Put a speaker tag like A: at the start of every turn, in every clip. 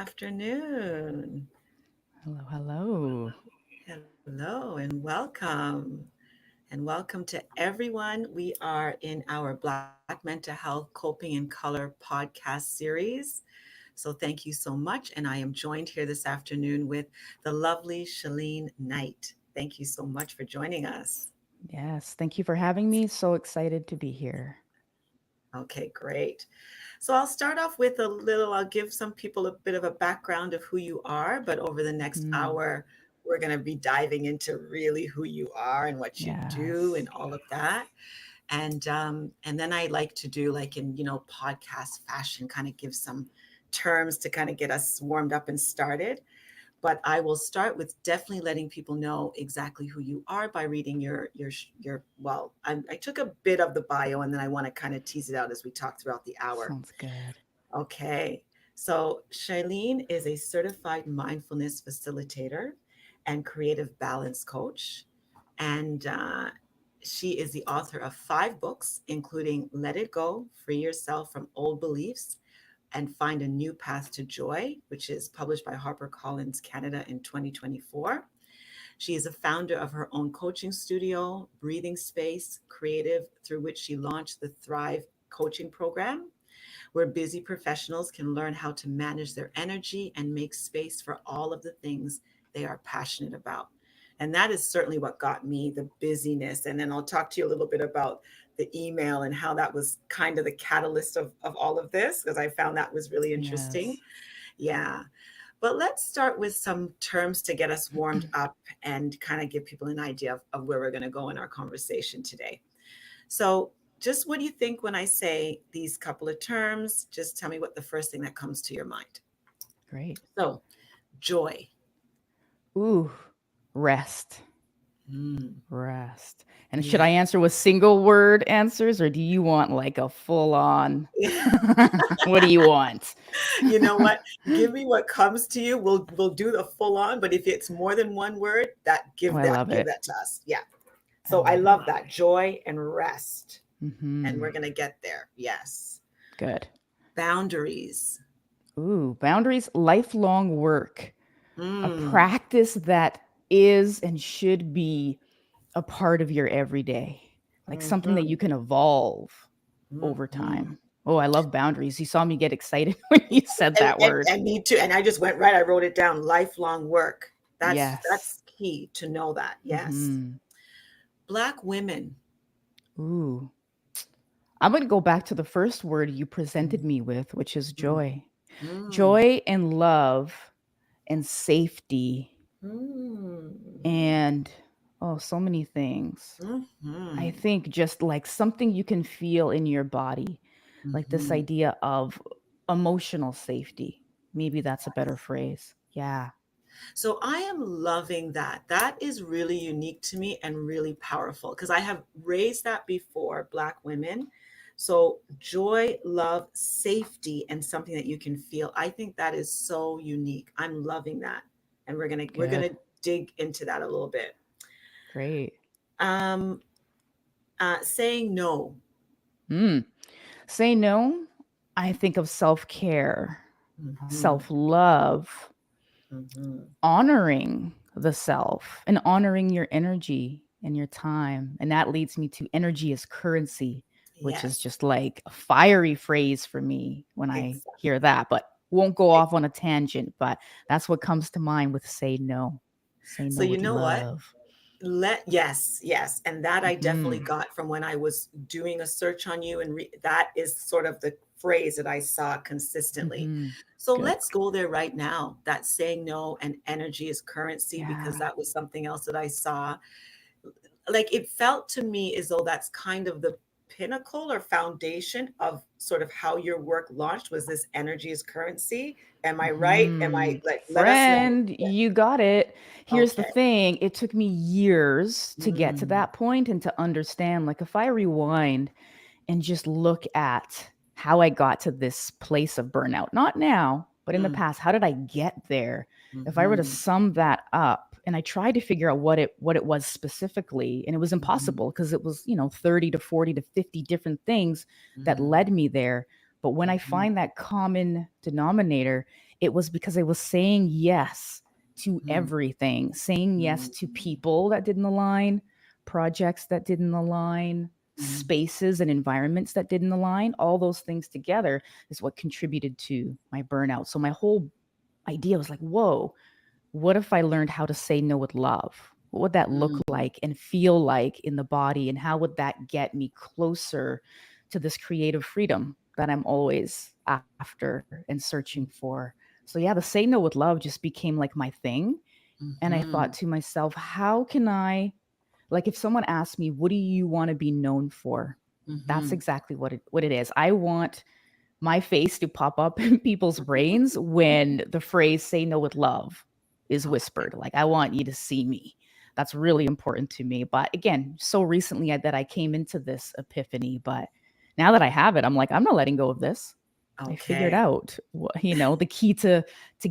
A: afternoon.
B: Hello, hello.
A: Hello and welcome. And welcome to everyone. We are in our Black Mental Health Coping in Color podcast series. So thank you so much. And I am joined here this afternoon with the lovely Chelene Knight. Thank you so much for joining us.
B: Yes, thank you for having me. So excited to be here.
A: Okay, great. So I'll start off with I'll give some people a bit of a background of who you are, but over the next
B: Mm,
A: hour, we're going to be diving into really who you are and what you do
B: yes.
A: and all of that. And then I like to do like in, podcast fashion, kind of give some terms to kind of get us warmed up and started. But I will start with definitely letting people know exactly who you are by reading your. Well, I took a bit of the bio and then I want to kind of tease it out as we talk throughout the hour.
B: Sounds good.
A: Okay, so Shailene is a certified mindfulness facilitator and creative balance coach, and she is the author of 5 books, including "Let It Go: Free Yourself from Old Beliefs." And Find a New Path to Joy, which is published by HarperCollins Canada in 2024. She is a founder of her own coaching studio, Breathing Space Creative, through which she launched the Thrive coaching program, where busy professionals can learn how to manage their energy and make space for all of the things they are passionate about. And that is certainly what got me the busyness. And then I'll talk to you a little bit about the email and how that was kind of the catalyst of all of this, because I found that was really interesting.
B: Yes.
A: Yeah. But let's start with some terms to get us warmed up and kind of give people an idea of where we're going to go in our conversation today. So, just what do you think when I say these couple of terms? Just tell me what the first thing that comes to your mind.
B: Great.
A: So, joy.
B: Ooh, rest.
A: Mm,
B: Rest. And should
A: yeah.
B: I answer with single word answers or do you want like a full on? What do you want?
A: You know what? Give me what comes to you. We'll do the full on, but if it's more than one word,
B: Oh, I love
A: give
B: it.
A: that to us. Yeah.
B: I
A: So I
B: love it.
A: love that joy and rest, and
B: Mm-hmm.
A: we're gonna get there. Yes.
B: Good.
A: Boundaries.
B: Ooh, boundaries, lifelong work, a
A: Mm,
B: practice that is and should be a part of your everyday, like something that
A: mm-hmm,
B: you can evolve over
A: mm-hmm.
B: time. Oh, I love boundaries. You saw me get excited when you said
A: And,
B: that
A: and
B: word.
A: and me too. And I just went right. I wrote it down. Lifelong work.
B: Yes.
A: That's key to know that. Yes.
B: Hmm.
A: Black women.
B: Ooh. I'm going to go back to the first word you presented me with, which is
A: Mm,
B: joy.
A: mm,
B: Joy and love and safety
A: mm,
B: and, oh, so many things.
A: mm-hmm,
B: I think just like something you can feel in your body, like this
A: mm-hmm.
B: idea of emotional safety. Maybe that's a better phrase. Yeah.
A: So I am loving that. That is really unique to me and really powerful because I have raised that before, Black women. So joy, love, safety, and something that you can feel. I think that is so unique. I'm loving that, and we're gonna
B: Good.
A: dig into that a little bit.
B: Great.
A: Um, saying no.
B: Mm. Say no. I think of self care,
A: Hmm.
B: self love,
A: Hmm.
B: honoring the self, and honoring your energy and your time. And that leads me to energy as currency, which is
A: Yes,
B: just like a fiery phrase for me when I
A: exactly.
B: hear that, but won't go off on a tangent. But that's what comes to mind with say no. Say
A: So
B: no
A: you
B: with
A: know what?
B: love.
A: Yes, and that I definitely
B: Hmm.
A: got from when I was doing a search on you, and that is sort of the phrase that I saw consistently.
B: Hmm.
A: So
B: Good.
A: let's go there right now. That saying no and energy is currency, because
B: Yeah.
A: that was something else that I saw. Like it felt to me as though that's kind of the pinnacle or foundation of sort of how your work launched, was this energy is currency. Am I right? Am I, like, let us know?
B: Friend, you got it. Here's the
A: Okay.
B: thing, it took me years to get to
A: Mm,
B: that point and to understand. Like, if I rewind and just look at how I got to this place of burnout, not now, but in the
A: mm,
B: past, how did I get there? If I were to
A: mhm,
B: sum that up and I tried to figure out what it was specifically, and it was
A: mhm,
B: impossible because it was, 30 to 40 to 50 different things that
A: mm,
B: led me there. But when I
A: mhm,
B: find that common denominator, it was because I was saying yes to
A: Mm,
B: everything, saying yes
A: mm,
B: to people that didn't align, projects that didn't align,
A: mm,
B: spaces and environments that didn't align. All those things together is what contributed to my burnout. So my whole idea was like, whoa, what if I learned how to say no with love? What would that look
A: mm,
B: like and feel like in the body? And how would that get me closer to this creative freedom that I'm always after and searching for? So, yeah, the say no with love just became like my thing. And I thought
A: mhm,
B: to myself, how can I, like, if someone asked me, what do you want to be known for? That's
A: mhm.
B: exactly what it is. I want my face to pop up in people's brains when the phrase say no with love is
A: Okay.
B: whispered. Like, I want you to see me. That's really important to me. But again, so recently that I came into this epiphany. But now that I have it, I'm like, I'm not letting go of this. I figured
A: Okay.
B: out, the key to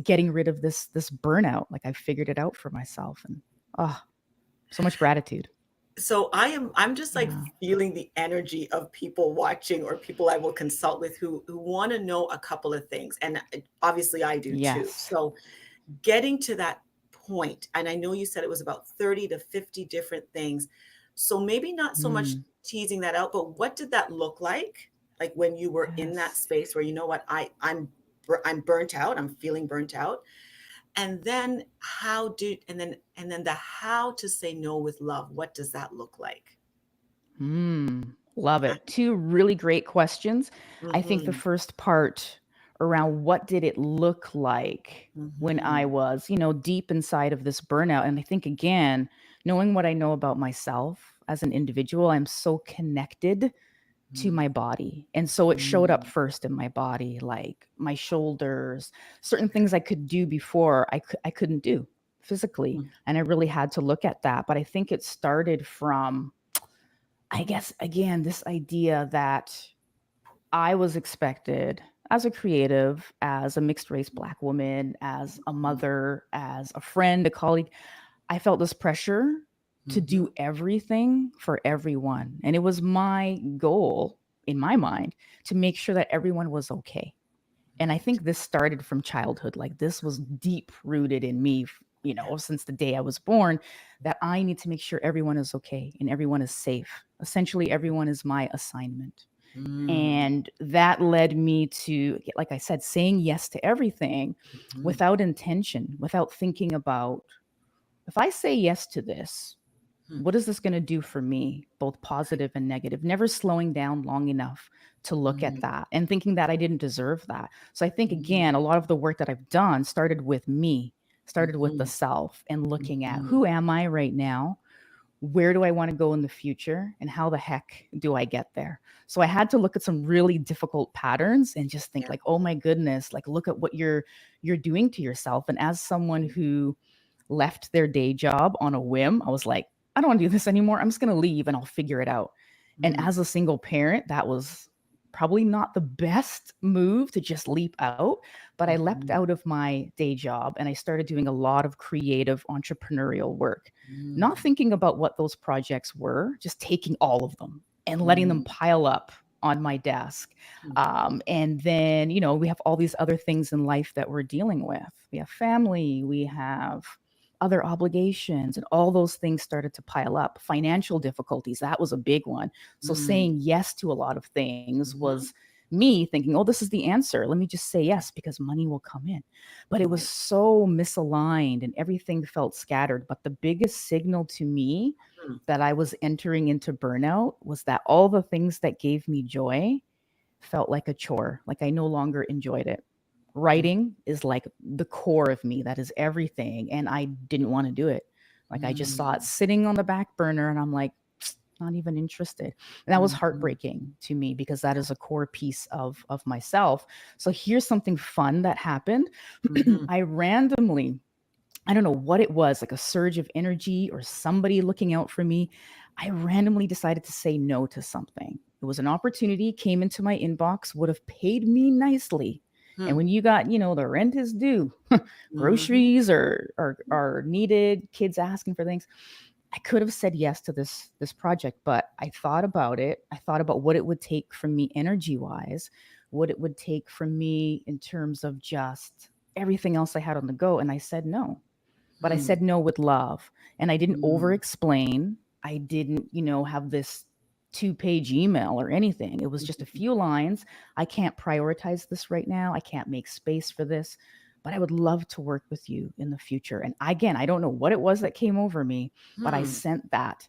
B: getting rid of this burnout. Like I figured it out for myself, and oh, so much gratitude.
A: So I'm just like
B: Yeah.
A: feeling the energy of people watching or people I will consult with who want to know a couple of things. And obviously I do too.
B: Yes.
A: So getting to that point, and I know you said it was about 30 to 50 different things. So maybe not so much
B: Mm,
A: teasing that out, but what did that look like? Like when you were in that
B: yes.
A: space where you know what, I'm burnt out, I'm feeling burnt out. And then and then the how to say no with love. What does that look like?
B: Love it. Two really great questions. I think the
A: Mhm.
B: first part around what did it look like when I
A: Mhm.
B: was, deep inside of this burnout. And I think, again, knowing what I know about myself as an individual, I'm so connected to
A: Mm.
B: my body. And so it showed up
A: Mm.
B: first in my body, like my shoulders, certain things I could do before I couldn't do physically.
A: Mm.
B: And I really had to look at that. But I think it started from, I guess, again, this idea that I was expected as a creative, as a mixed race Black woman, as a
A: Mm.
B: mother, as a friend, a colleague. I felt this pressure to do
A: Mhm.
B: everything for everyone. And it was my goal in my mind to make sure that everyone was okay. And I
A: Right.
B: think this started from childhood. Like this was deep rooted in me, since the day I was born, that I need to make sure everyone is okay and everyone is safe. Essentially, everyone is my assignment.
A: Mm.
B: And that led me to, like I said, saying yes to everything
A: Mhm.
B: without intention, without thinking about, if I say yes to this,
A: Mm.
B: what is this going to do for me, both positive and negative? Never slowing down long enough to look at
A: Mm.
B: that and thinking that I didn't deserve that. So I think,
A: Mm.
B: again, a lot of the work that I've done started with me, started with the
A: Mhm.
B: self and looking at,
A: Mhm.
B: who am I right now? Where do I want to go in the future? And how the heck do I get there? So I had to look at some really difficult patterns and just think
A: Yeah.
B: like, oh my goodness, like look at what you're doing to yourself. And as someone who left their day job on a whim, I was like, I don't want to do this anymore. I'm just going to leave and I'll figure it out. And
A: Mm.
B: as a single parent, that was probably not the best move to just leap out, but I leapt
A: Mhm.
B: out of my day job and I started doing a lot of creative entrepreneurial work, not
A: Mm.
B: thinking about what those projects were, just taking all of them and letting them
A: Mm.
B: pile up on my desk.
A: Mm.
B: And then, we have all these other things in life that we're dealing with. We have family, we have other obligations, and all those things started to pile up. Financial difficulties, that was a big one. So
A: Mm.
B: saying yes to a lot of things was
A: Mhm.
B: me thinking, oh, this is the answer. Let me just say yes because money will come in. But it was
A: Right.
B: so misaligned and everything felt scattered. But the biggest signal to me
A: Mm.
B: that I was entering into burnout was that all the things that gave me joy felt like a chore, like I no longer enjoyed it.
A: Mm.
B: Writing is like the core of me, that is everything. And I didn't want to do it. Like I just saw it
A: Mm.
B: sitting on the back burner and I'm like, not even interested. And that was
A: Mhm.
B: heartbreaking to me because that is a core piece of myself. So here's something fun that happened.
A: Mhm.
B: I randomly, I don't know what it was, like a surge of energy or somebody looking out for me. I randomly decided to say no to something. It was an opportunity, came into my inbox, would have paid me nicely. And
A: Mm.
B: when you got, the rent is due,
A: Mhm.
B: groceries are needed, kids asking for things. I could have said yes to this project, but I thought about it. I thought about what it would take from me energy wise, what it would take from me in terms of just everything else I had on the go. And I said no, but I
A: Hmm.
B: said no with love. And I didn't over
A: Mm.
B: explain. I didn't, have this 2-page email or anything. It was just a few lines. I can't prioritize this right now. I can't make space for this, but I would love to work with you in the future. And again, I don't know what it was that came over me, but I
A: Hmm.
B: sent that.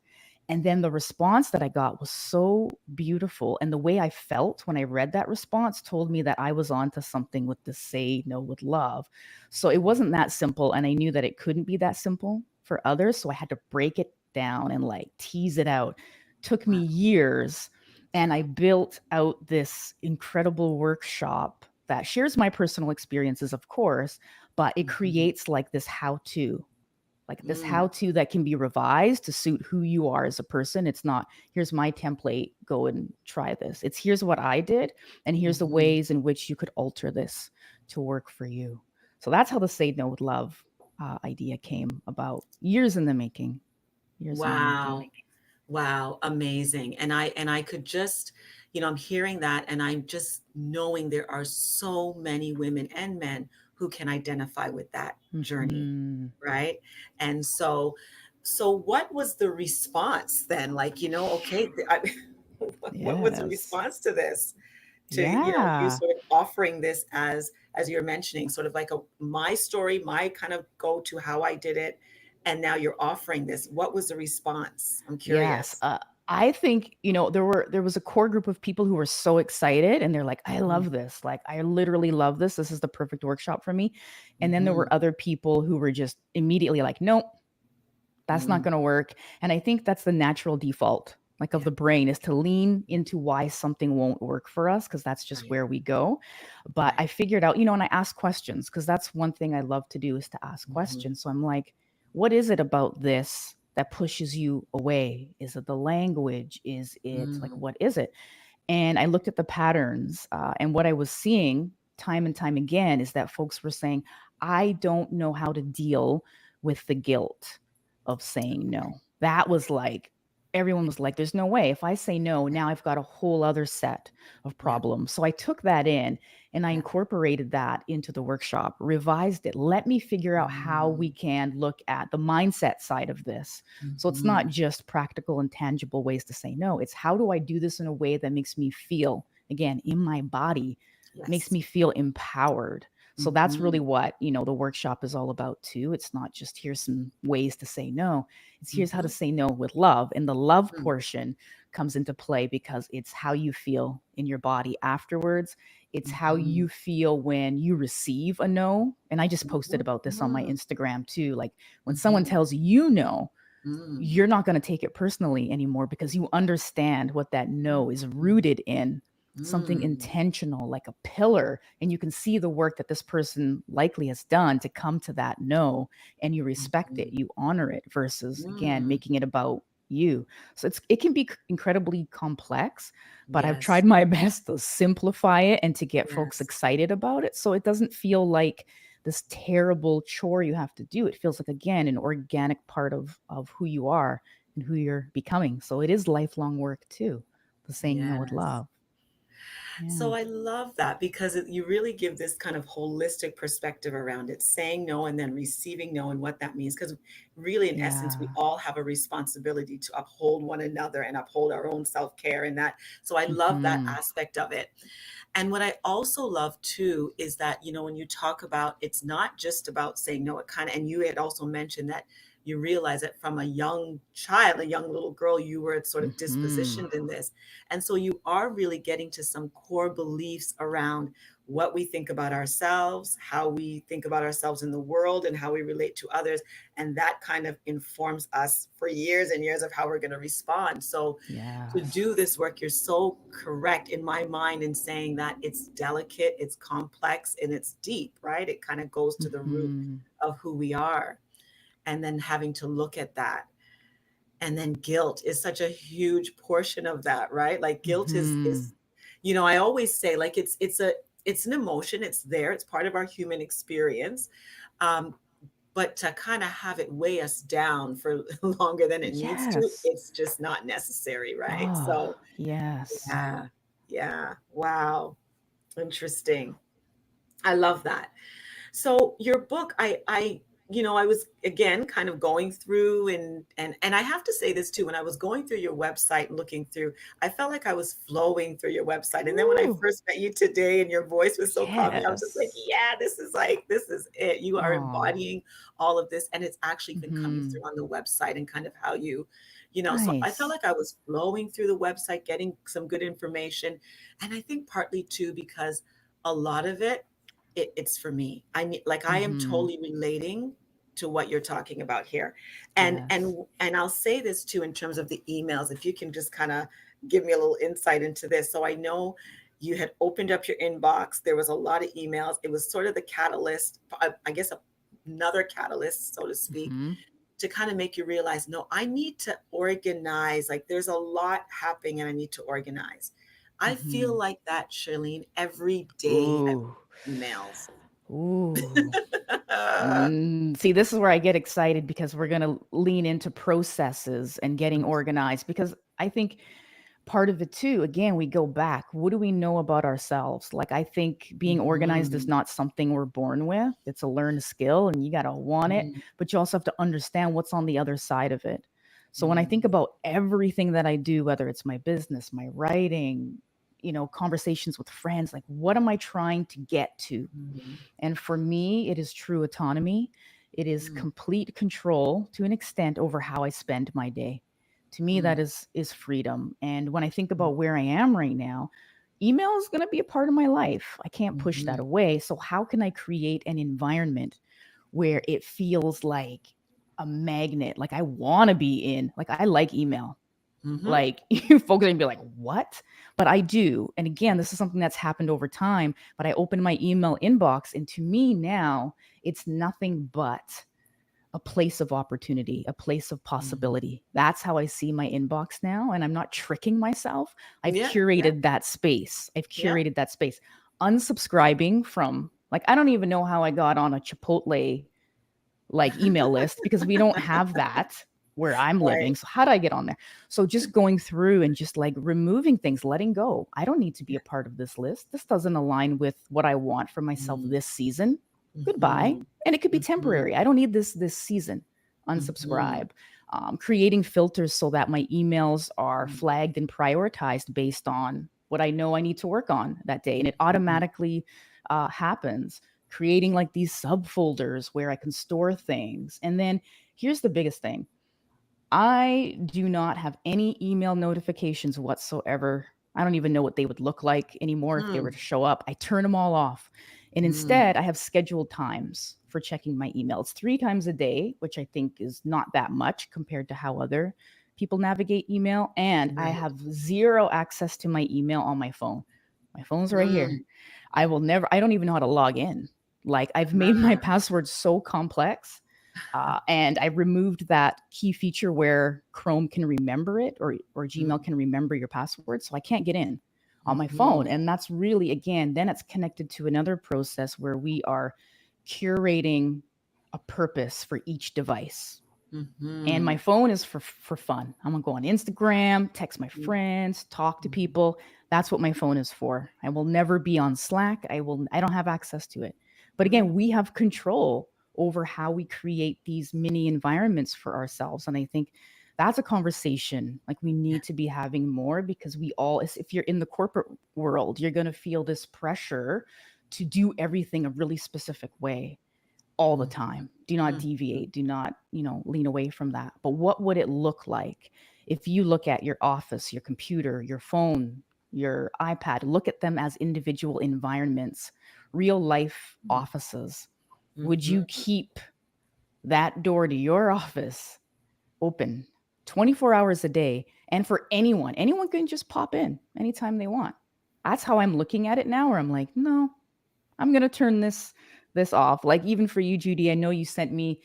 B: And then the response that I got was so beautiful. And the way I felt when I read that response told me that I was onto something with the say no with love. So it wasn't that simple. And I knew that it couldn't be that simple for others. So I had to break it down and like tease it out. Took me
A: Wow.
B: years. And I built out this incredible workshop that shares my personal experiences, of course, but it
A: Mhm.
B: creates like this
A: Mm.
B: how to that can be revised to suit who you are as a person. It's not, here's my template, go and try this. It's, here's what I did, and here's the
A: Mhm.
B: ways in which you could alter this to work for you. So that's how the Say No with Love idea came about. Years in the making. Years in the making.
A: Wow. Wow, amazing. And I could just, I'm hearing that and I'm just knowing there are so many women and men who can identify with that journey,
B: Hmm.
A: right? And so what was the response then? Like, okay, what was the
B: Yes.
A: response to this? To, you
B: Yeah.
A: sort of offering this as you're mentioning, sort of like a my story, my kind of go to how I did it, and now you're offering this. What was the response? I'm
B: Yes.
A: curious.
B: I think, there was a core group of people who were so excited and they're like, I
A: Mm-hmm.
B: love this. Like, I literally love this. This is the perfect workshop for me. And then there
A: Mm-hmm.
B: were other people who were just immediately like, nope, that's not
A: Mm.
B: going to work. And I think that's the natural default, like of
A: Yeah.
B: the brain, is to lean into why something won't work for us, because that's just
A: Right.
B: where we go. But I
A: Right.
B: figured out, and I ask questions, because that's one thing I love to do, is to ask
A: Mm-hmm.
B: questions. So I'm like, what is it about this that pushes you away? Is it the language? Is it like,
A: Mm.
B: what is it? And I looked at the patterns, and what I was seeing time and time again is that folks were saying, I don't know how to deal with the guilt of saying no. That was like, everyone was like, there's no way. If I say no, now I've got a whole other set of
A: Yeah.
B: problems. So I took that in and I
A: Yeah.
B: incorporated that into the workshop, revised it. Let me figure out how we
A: Mm.
B: can look at the mindset side of this. So it's
A: Mm-hmm.
B: not just practical and tangible ways to say no. It's, how do I do this in a way that makes me feel, again, in my body, makes
A: Yes.
B: me feel empowered. So that's really
A: Mm-hmm.
B: what, the workshop is all about too. It's not just here's some ways to say no. It's here's how to
A: Mm-hmm.
B: say no with love. And the love
A: Mm.
B: portion comes into play because it's how you feel in your body afterwards. It's how
A: Mm-hmm.
B: you feel when you receive a no. And I just posted about this on my
A: Mm-hmm.
B: Instagram too. Like, when someone
A: Mm-hmm.
B: tells you no,
A: Mm.
B: you're not going to take it personally anymore, because you understand what that no is rooted in, something
A: Mm.
B: intentional, like a pillar. And you can see the work that this person likely has done to come to that no, and you respect it,
A: Mm.
B: you honor it, versus, again,
A: Mm.
B: making it about you. So it can be incredibly complex, but I've
A: Yes.
B: tried my best to simplify it and to get folks
A: Yes.
B: excited about it, so it doesn't feel like this terrible chore you have to do. It feels like, again, an organic part of who you are and who you're becoming. So it is lifelong work too. The saying no with
A: Yes.
B: love. Yeah.
A: So I love that because you really give this kind of holistic perspective around it, saying no and then receiving no and what that means. Because really, in essence, we
B: Yeah.
A: all have a responsibility to uphold one another and uphold our own self care and that. So I love that
B: Hmm.
A: aspect of it. And what I also love too is that, when you talk about it's not just about saying no, it kind of, and you had also mentioned that you realize that from a young child, a young little girl, you were sort of
B: Hmm.
A: dispositioned in this. And so you are really getting to some core beliefs around what we think about ourselves, how we think about ourselves in the world, and how we relate to others. And that kind of informs us for years and years of how we're going to respond. So to
B: Yes.
A: do this work, you're so correct in my mind in saying that it's delicate, it's complex, and it's deep, right? It kind of goes to the root
B: Hmm.
A: of who we are. And then having to look at that. And then guilt is such a huge portion of that, right? Like guilt is,
B: Hmm.
A: I always say like it's an emotion, it's there, it's part of our human experience. Um, but to kind of have it weigh us down for longer than it needs to,
B: Yes.
A: it's just not necessary, right?
B: Oh,
A: So
B: yes.
A: yeah. Yeah. Wow. Interesting. I love that. So your book, I was again kind of going through and I have to say this too, when I was going through your website and looking through, I felt like I was flowing through your website. And then when I
B: Ooh,
A: first met you today and your voice was so calming, I was just like,
B: yes.
A: yeah, this is it. You are
B: Oh,
A: embodying all of this. And it's actually been coming
B: hmm,
A: through on the website and kind of how so I felt
B: nice.
A: like I was flowing through the website, getting some good information. And I think partly too, because a lot of it's for me. I am
B: Hmm.
A: totally relating to what you're talking about here. And
B: Yes.
A: and and I'll say this too in terms of the emails, if you can just kind of give me a little insight into this. So I know you had opened up your inbox, there was a lot of emails. It was sort of the catalyst, I guess another catalyst, so to speak,
B: Hmm.
A: to kind of make you realize, no, I need to organize. Like there's a lot happening and I need to organize. I feel
B: Hmm.
A: like that, Charlene, every day I
B: Ooh.
A: emails.
B: Ooh. See, this is where I get excited because we're going to lean into processes and getting organized because I think part of it too, again, we go back. What do we know about ourselves? Like, I think being organized is
A: Mhm,
B: not something we're born with. It's a learned skill and you got to want it,
A: mhm,
B: but you also have to understand what's on the other side of it. So when I think
A: mhm,
B: about everything that I do, whether it's my business, my writing, conversations with friends, like what am I trying to get to?
A: mhm,
B: And for me, it is true autonomy. It is
A: mm,
B: complete control to an extent over how I spend my day. To me,
A: mm,
B: that is freedom. And when I think
A: mm,
B: about where I am right now, email is going to be a part of my life. I can't push that
A: mhm,
B: away. So how can I create an environment where it feels like a magnet? Like I want to be in, like I like email.
A: mhm.
B: Like you folks are gonna be like, what? But I do. And again, this is something that's happened over time. But I open my email inbox, and to me now, it's nothing but a place of opportunity, a place of
A: Mhm.
B: possibility. That's how I see my inbox now. And I'm not tricking myself. I've
A: Yeah, yeah,
B: curated that space. I've
A: yeah.
B: curated that space. Unsubscribing from, like, I don't even know how I got on a Chipotle like email list because we don't have that where I'm
A: Right.
B: living. So how do I get on there? So just going through and just like removing things, letting go. I don't need to be a part of this list. This doesn't align with what I want for myself
A: Mm,
B: this season. Goodbye.
A: mhm,
B: And it could be
A: mhm,
B: temporary. I don't need this season.
A: mhm,
B: Unsubscribe. Creating filters so that my emails are
A: mm,
B: flagged and prioritized based on what I know I need to work on that day. And it
A: mhm,
B: automatically happens, creating like these subfolders where I can store things. And then here's the biggest thing: I do not have any email notifications whatsoever. I don't even know what they would look like anymore if they were
A: mm,
B: to show up. I turn them all off. And
A: mm.
B: instead, I have scheduled times for checking my emails 3 times a day, which I think is not that much compared to how other people navigate email. And I
A: Right.
B: have zero access to my email on my phone. My phone's right here.
A: Mm,
B: I don't even know how to log in. Like, I've made my
A: ah,
B: password so complex, and I removed that key feature where Chrome can remember it, or Gmail
A: mm,
B: can remember your password. So I can't get in on my phone.
A: mhm,
B: And that's really, again, then it's connected to another process where we are curating a purpose for each device. And my
A: mhm,
B: phone is for fun. I'm gonna go on Instagram, text my
A: mm,
B: friends, talk to
A: mhm,
B: people. That's what my phone is for. I will never be on Slack. I don't have access to it. But again,
A: mm,
B: we have control over how we create these mini environments for ourselves. And I think that's a conversation like we
A: yeah,
B: need to be having more, because we all, if you're in the corporate world, you're gonna feel this pressure to do everything a really specific way all the
A: mhm,
B: time. Do not
A: mhm,
B: deviate. Do not, lean away from that. But what would it look like if you look at your office, your computer, your phone, your iPad, look at them as individual environments, real life
A: mhm,
B: offices? Would
A: mhm,
B: you keep that door to your office open 24 hours a day? And for anyone can just pop in anytime they want. That's how I'm looking at it now, where I'm like, no, I'm gonna turn this off. Like, even for you, Judy, I know you sent me,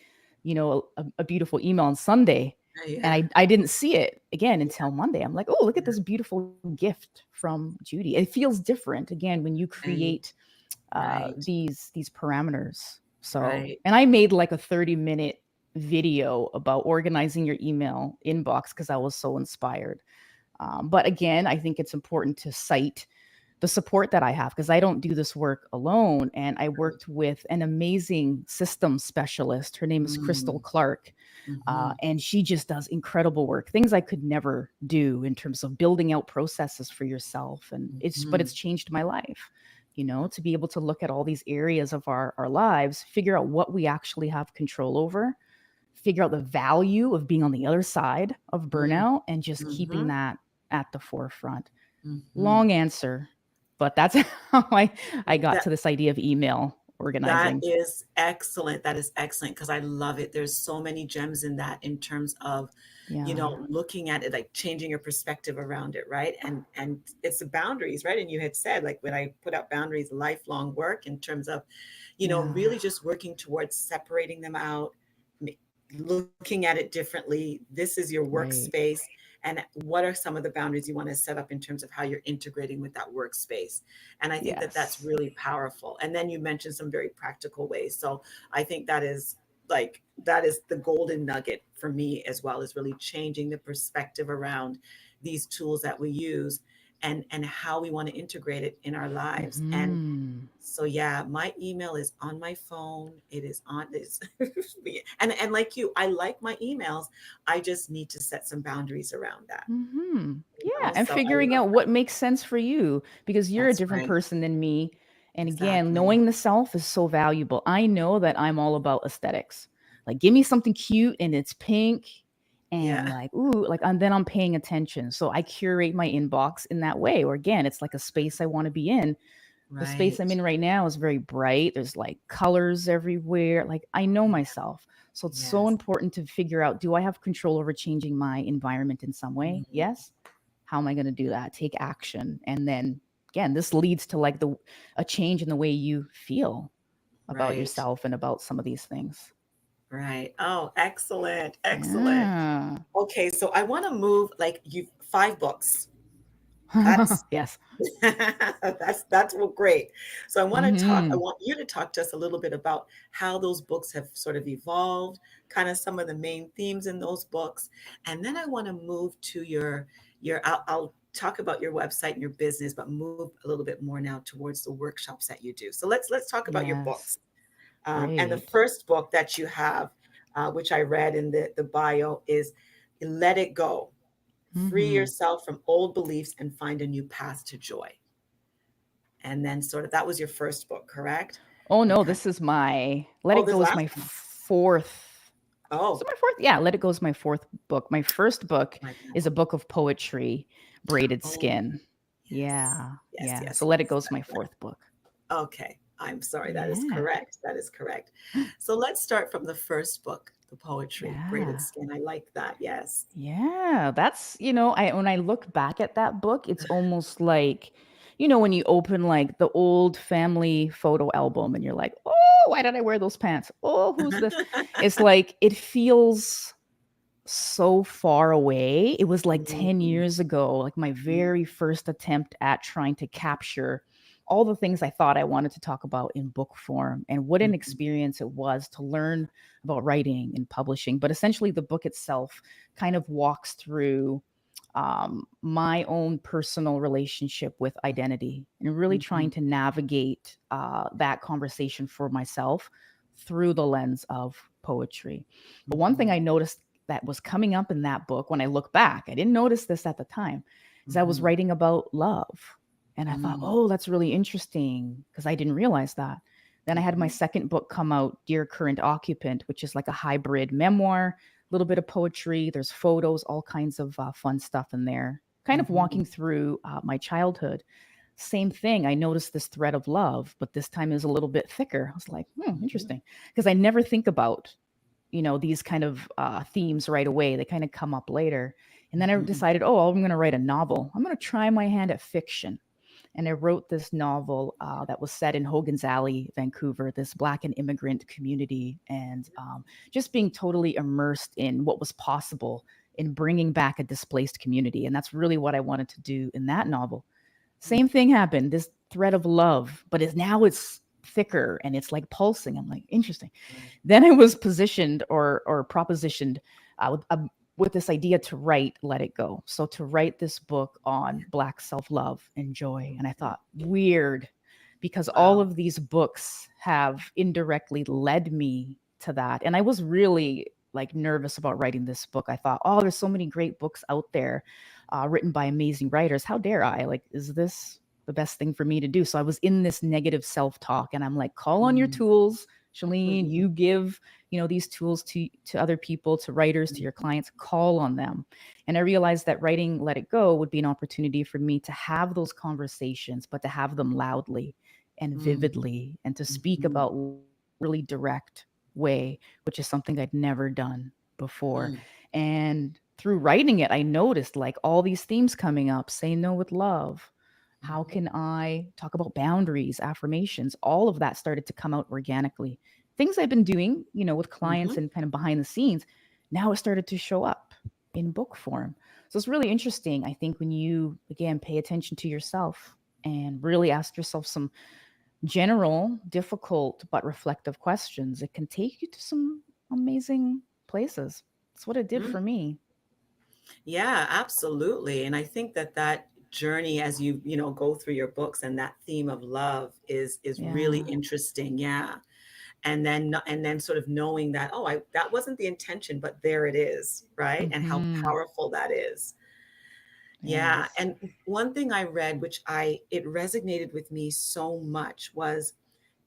B: a beautiful email on Sunday, and
A: yeah,
B: I didn't see it again
A: yeah,
B: until Monday. I'm like, oh, look at
A: yeah,
B: this beautiful gift from Judy. It feels different again when you
A: right,
B: create
A: right,
B: these parameters. So,
A: right,
B: and I made like a 30-minute video about organizing your email inbox because I was so inspired. But again, I think it's important to cite the support that I have, because I don't do this work alone. And I worked with an amazing systems specialist. Her name is Crystal
A: Mm,
B: Clark.
A: mhm,
B: And she just does incredible work, things I could never do in terms of building out processes for yourself. And but
A: mhm,
B: it's changed my life, to be able to look at all these areas of our lives, figure out what we actually have control over, figure out the value of being on the other side of
A: mm,
B: burnout, and just keeping
A: mhm,
B: that at the forefront.
A: mhm.
B: Long answer, but that's how I got
A: That
B: to this idea of email
A: that
B: organizing.
A: is excellent. That is excellent because I love it. There's so many gems in that in terms of,
B: Yeah.
A: looking at it, like changing your perspective around it, right? And it's the boundaries, right? And you had said, like, when I put out boundaries, lifelong work in terms of,
B: Yeah.
A: really just working towards separating them out, looking at it differently. This is your
B: Right.
A: workspace. And what are some of the boundaries you want to set up in terms of how you're integrating with that workspace? And I think that that's
B: Yes.
A: really powerful. And then you mentioned some very practical ways. So I think that is like, that is the golden nugget for me, as well as really changing the perspective around these tools that we use, and how we want to integrate it in our lives. And
B: Hmm.
A: so yeah, my email is on my phone. It is on this, and like you, I like my emails. I just need to set some boundaries around that.
B: Yeah, and
A: So I
B: figuring
A: love
B: out
A: that.
B: what makes sense for you, because you're a
A: That's
B: different
A: right.
B: person than me. And again,
A: Exactly.
B: knowing the self is so valuable. I know that I'm all about aesthetics. Like, give me something cute and it's pink and
A: Yeah.
B: like, ooh, like, and then I'm paying attention. So I curate my inbox in that way. Or again, it's like a space I want to be in. The space I'm
A: Right.
B: in right now is very bright. There's like colors everywhere. Like, I know
A: Yeah.
B: myself. So it's so
A: Yes.
B: important to figure out, do I have control over changing my environment in some way?
A: Mhm.
B: Yes. How am I going to do that? Take action. And then again, this leads to like the a change in the way you feel about
A: Right.
B: yourself and about some of these things.
A: Right. Oh, excellent. Excellent.
B: Yeah.
A: Okay, so I want to move, like, you 5 books. That's
B: Yes.
A: that's well, great. So I
B: Hmm.
A: want you to talk to us a little bit about how those books have sort of evolved, kind of some of the main themes in those books. And then I want to move to your I'll talk about your website and your business, but move a little bit more now towards the workshops that you do. So let's talk about your
B: Yes.
A: books. And the
B: Great.
A: first book that you have, which I read in the bio, is Let It Go. Free
B: Hmm.
A: yourself from old beliefs and find a new path to joy. And then sort of that was your first book, correct?
B: Oh no,
A: Okay.
B: this is my Let
A: Oh,
B: It
A: this
B: Go is
A: last
B: my
A: one.
B: fourth. Is it
A: Oh,
B: my fourth? Yeah, Let It Go is my fourth book. My first book
A: like that
B: is a
A: one.
B: book of poetry, Braided
A: Oh,
B: Skin.
A: yes.
B: Yeah,
A: Yes,
B: yeah.
A: yes,
B: So Let It Go
A: yes.
B: is my fourth book.
A: Okay. I'm sorry. That is
B: Yeah,
A: correct. That is correct. So let's start from the first book, the poetry, Braided
B: yeah,
A: Skin. I like that. Yes.
B: yeah. That's, I when I look back at that book, it's almost like, when you open like the old family photo album and you're like, oh, why did I wear those pants? Oh, who's this? It's like it feels so far away. It was like 10
A: Mhm,
B: years ago, like my
A: mhm,
B: very first attempt at trying to capture all the things I thought I wanted to talk about in book form. And what an
A: mhm,
B: experience it was to learn about writing and publishing. But essentially, the book itself kind of walks through my own personal relationship with identity and really trying
A: mhm,
B: to navigate that conversation for myself through the lens of poetry. But one thing
A: mhm,
B: I noticed that was coming up in that book when I look back, I didn't notice this at the time, is I was
A: mhm,
B: writing about love. And I thought,
A: mm,
B: oh, that's really interesting because I didn't realize that. Then I had my
A: mhm,
B: second book come out, Dear Current Occupant, which is like a hybrid memoir, a little bit of poetry. There's photos, all kinds of fun stuff in there, kind of
A: mhm,
B: walking through my childhood. Same thing. I noticed this thread of love, but this time is a little bit thicker. I was like,
A: mhm,
B: interesting. Because I never think about, these kind of themes right away. They kind of come up later. And then I
A: mhm,
B: decided, oh, I'm going to write a novel. I'm going to try my hand at fiction. And I wrote this novel that was set in Hogan's Alley, Vancouver, this Black and immigrant community, and just being totally immersed in what was possible in bringing back a displaced community. And that's really what I wanted to do in that novel.
A: mhm,
B: Same thing happened, this thread of love, but now it's thicker and it's like pulsing. I'm like, interesting.
A: right.
B: Then I was positioned or propositioned with a with this idea to write Let It Go. So to write this book on Black self-love and joy. And I thought, weird, because all
A: Wow.
B: of these books have indirectly led me to that. And I was really like nervous about writing this book. I thought, oh, there's so many great books out there written by amazing writers. How dare I? Like, is this the best thing for me to do? So I was in this negative self-talk, and I'm like, call on your
A: Mm.
B: tools, Chelene.
A: Mhm.
B: You give, these tools to other people, to writers, to your clients. Call on them. And I realized that writing Let It Go would be an opportunity for me to have those conversations, but to have them loudly and
A: Mm.
B: vividly, and to speak
A: Mhm.
B: about really direct way, which is something I'd never done before.
A: Mm.
B: And through writing it, I noticed like all these themes coming up: say no with love. How
A: Mhm.
B: can I talk about boundaries, affirmations? All of that started to come out organically. Things I've been doing, with clients
A: Mhm.
B: and kind of behind the scenes, now it started to show up in book form. So it's really interesting, I think, when you, again, pay attention to yourself and really ask yourself some general, difficult, but reflective questions. It can take you to some amazing places. That's what it did
A: Mm.
B: for me.
A: Yeah, absolutely. And I think that that journey as you go through your books and that theme of love is really
B: Yeah.
A: interesting. Yeah. And then sort of knowing that, oh, I that wasn't the intention, but there it is, right? And how
B: Hmm.
A: powerful that is. Yeah.
B: Yes.
A: And one thing I read, which I it resonated with me so much was,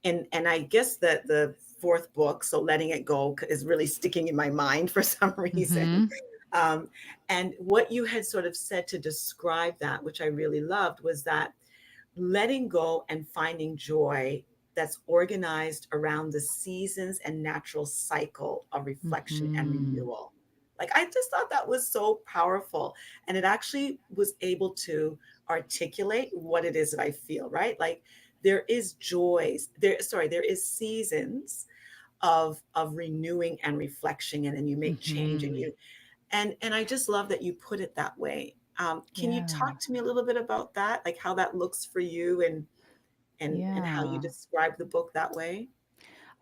A: and I guess that the fourth book, so letting it go, is really sticking in my mind for some reason.
B: Hmm.
A: Um, and what you had sort of said to describe that, which I really loved, was that letting go and finding joy that's organized around the seasons and natural cycle of reflection and
B: Hmm.
A: renewal. Like, I just thought that was so powerful. And it actually was able to articulate what it is that I feel, right? Like, there is there is seasons of renewing and reflection, and then you make change, and
B: Hmm.
A: I just love that you put it that way. Can you
B: Yeah.
A: talk to me a little bit about that, like how that looks for you, and how you
B: Yeah.
A: describe the book that way,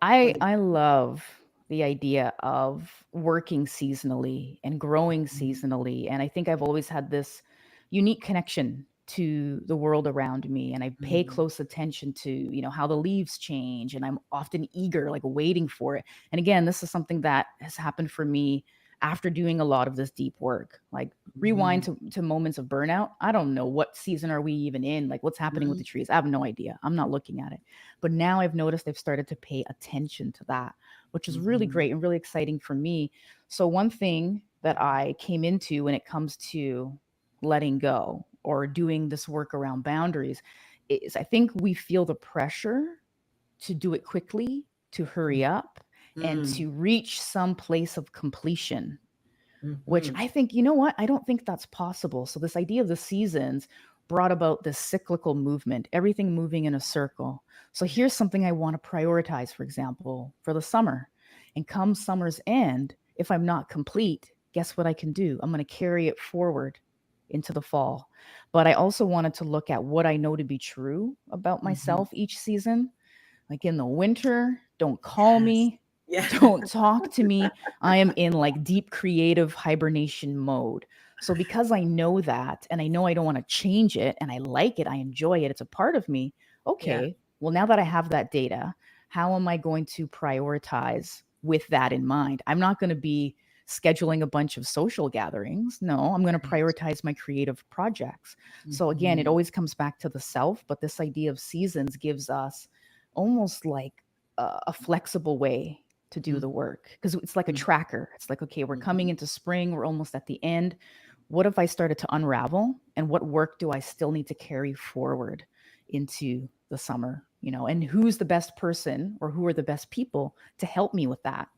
A: or
B: I
A: the
B: I love the idea of working seasonally and growing
A: Mhm.
B: seasonally, and I think I've always had this unique connection to the world around me, and I pay
A: Mhm.
B: close attention to, how the leaves change, and I'm often eager, like waiting for it. And again, this is something that has happened for me after doing a lot of this deep work. Like, rewind
A: Mhm.
B: to moments of burnout. I don't know what season are we even in, like what's happening with
A: Mhm.
B: the trees. I have no idea. I'm not looking at it. But now I've noticed I've started to pay attention to that, which is really
A: Mhm.
B: great and really exciting for me. So, one thing that I came into when it comes to letting go or doing this work around boundaries is I think we feel the pressure to do it quickly, to hurry up, and
A: Mhm.
B: to reach some place of completion, which
A: Mhm.
B: I think, you know what? I don't think that's possible. So, this idea of the seasons brought about this cyclical movement, everything moving in a circle. So, here's something I want to prioritize, for example, for the summer. And come summer's end, if I'm not complete, guess what I can do? I'm going to carry it forward into the fall. But I also wanted to look at what I know to be true about
A: Mhm.
B: myself each season. Like in the winter, don't call
A: Yes.
B: me,
A: Yeah.
B: don't talk to me. I am in like deep creative hibernation mode. So because I know that and I know I don't want to change it and I like it, I enjoy it, it's a part of me.
A: Yeah.
B: Okay, well, now that I have that data, how am I going to prioritize with that in mind? I'm not going to be scheduling a bunch of social gatherings. No, I'm going to
A: Right.
B: prioritize my creative projects. So again, it
A: Mhm.
B: always comes back to the self, but this idea of seasons gives us almost like a flexible way to do the
A: Mhm.
B: work, because it's like a
A: Mhm.
B: tracker. It's like, okay, we're coming
A: Mhm.
B: into spring, we're almost at the end. What if I started to unravel, and what work do I still need to carry forward into the summer? And who's the best person, or who are the best people to help me with that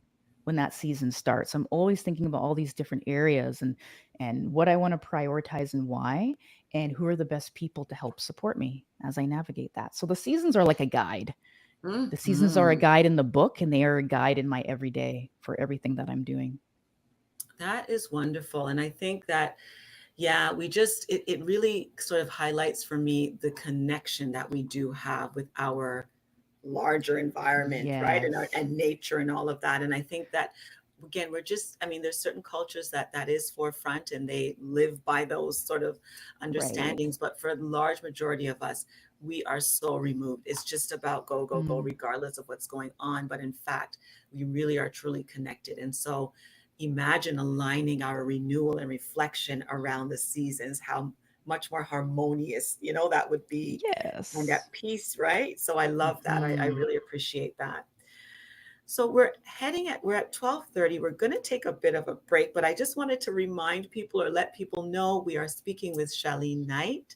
B: when that season starts? I'm always thinking about all these different areas, and what I want to prioritize and why, and who are the best people to help support me as I navigate that. So the seasons are like a guide. The seasons are a
A: Mhm.
B: guide in the book, and they are a guide in my everyday for everything that I'm doing.
A: That is wonderful. And I think that, yeah, it really sort of highlights for me the connection that we do have with our larger environment, right? And
B: Yes.
A: nature and all of that. And I think that again, we're just, I mean, there's certain cultures that is forefront and they live by those sort of
B: Right.
A: understandings, but for the large majority of us, we are so removed. It's just about go, go, go,
B: Mm.
A: regardless of what's going on. But in fact, we really are truly connected. And so imagine aligning our renewal and reflection around the seasons, how much more harmonious, that would be, and
B: Yes.
A: at peace, right? So I love that. I
B: Hmm.
A: really appreciate that. So we're at 12:30. We're going to take a bit of a break, but I just wanted to remind people or let people know we are speaking with Chelene Knight,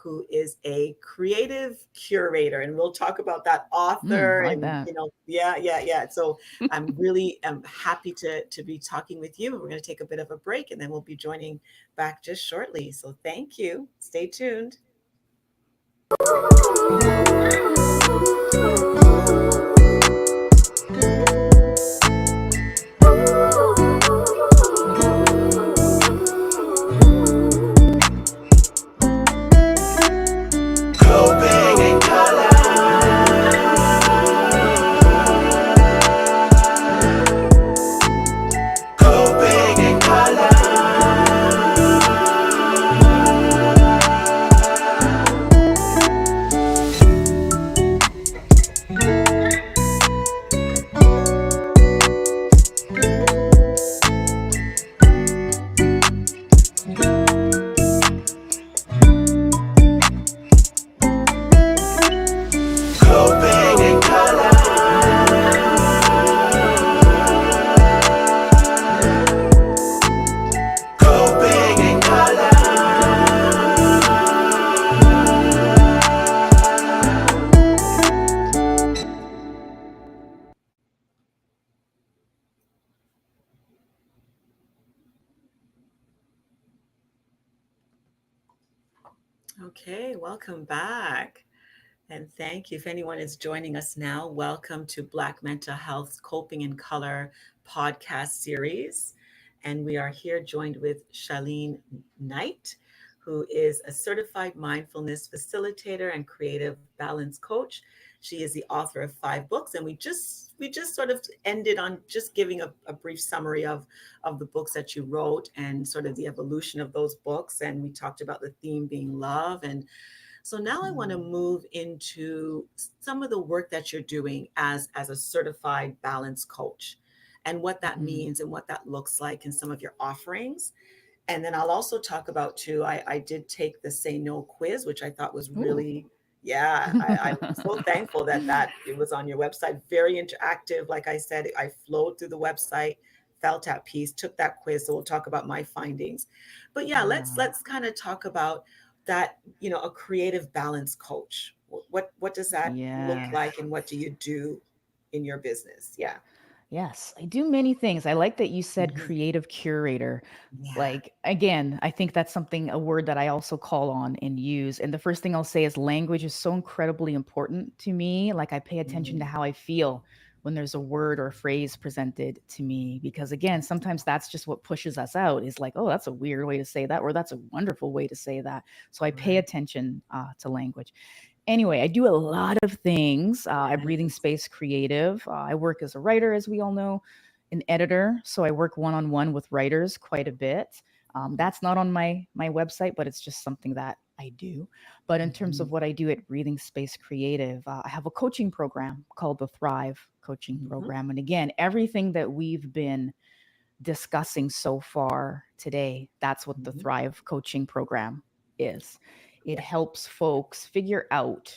A: who is a creative curator, and we'll talk about that author
B: Like
A: and
B: that.
A: yeah, yeah, yeah. So I'm really happy to be talking with you. We're going to take a bit of a break, and then we'll be joining back just shortly. So thank you. Stay tuned. Coping in coping in coping in coping in Okay, welcome back. And thank you. If anyone is joining us now, welcome to Black Mental Health Coping in Color podcast series. And we are here joined with Chelene Knight, who is a certified mindfulness facilitator and creative balance coach. She is the author of 5 books, and we just sort of ended on just giving a brief summary of the books that you wrote and sort of the evolution of those books. And we talked about the theme being love. And so now I want to move into some of the work that you're doing as a certified balance coach and what that
B: Hmm.
A: means and what that looks like in some of your offerings. And then I'll also talk about too, I did take the Say No quiz, which I thought was
B: Ooh.
A: really, yeah, I'm so thankful that it was on your website. Very interactive. Like I said, I flowed through the website, felt at peace, took that quiz. So we'll talk about my findings. But yeah, let's
B: Yeah.
A: let's kind of talk about that, a creative balance coach. What does that look
B: Yes.
A: like and what do you do in your business? Yeah.
B: Yes, I do many things. I like that you said
A: Mhm.
B: creative curator.
A: Yeah.
B: Like, again, I think that's something, a word that I also call on and use. And the first thing I'll say is language is so incredibly important to me. Like, I pay attention to
A: Mm,
B: how I feel when there's a word or a phrase presented to me. Because, again, sometimes that's just what pushes us out is like, oh, that's a weird way to say that, or that's a wonderful way to say that. So I pay
A: right.
B: attention to language. Anyway, I do a lot of things. I'm Breathing
A: Nice.
B: Space Creative. I work as a writer, as we all know, an editor. So I work one on one with writers quite a bit. That's not on my website, but it's just something that I do. But in terms
A: Mhm.
B: of what I do at Breathing Space Creative, I have a coaching program called the Thrive Coaching
A: Mhm.
B: Program. And again, everything that we've been discussing so far today, that's what the
A: Mhm.
B: Thrive Coaching Program is. It
A: Yeah.
B: helps folks figure out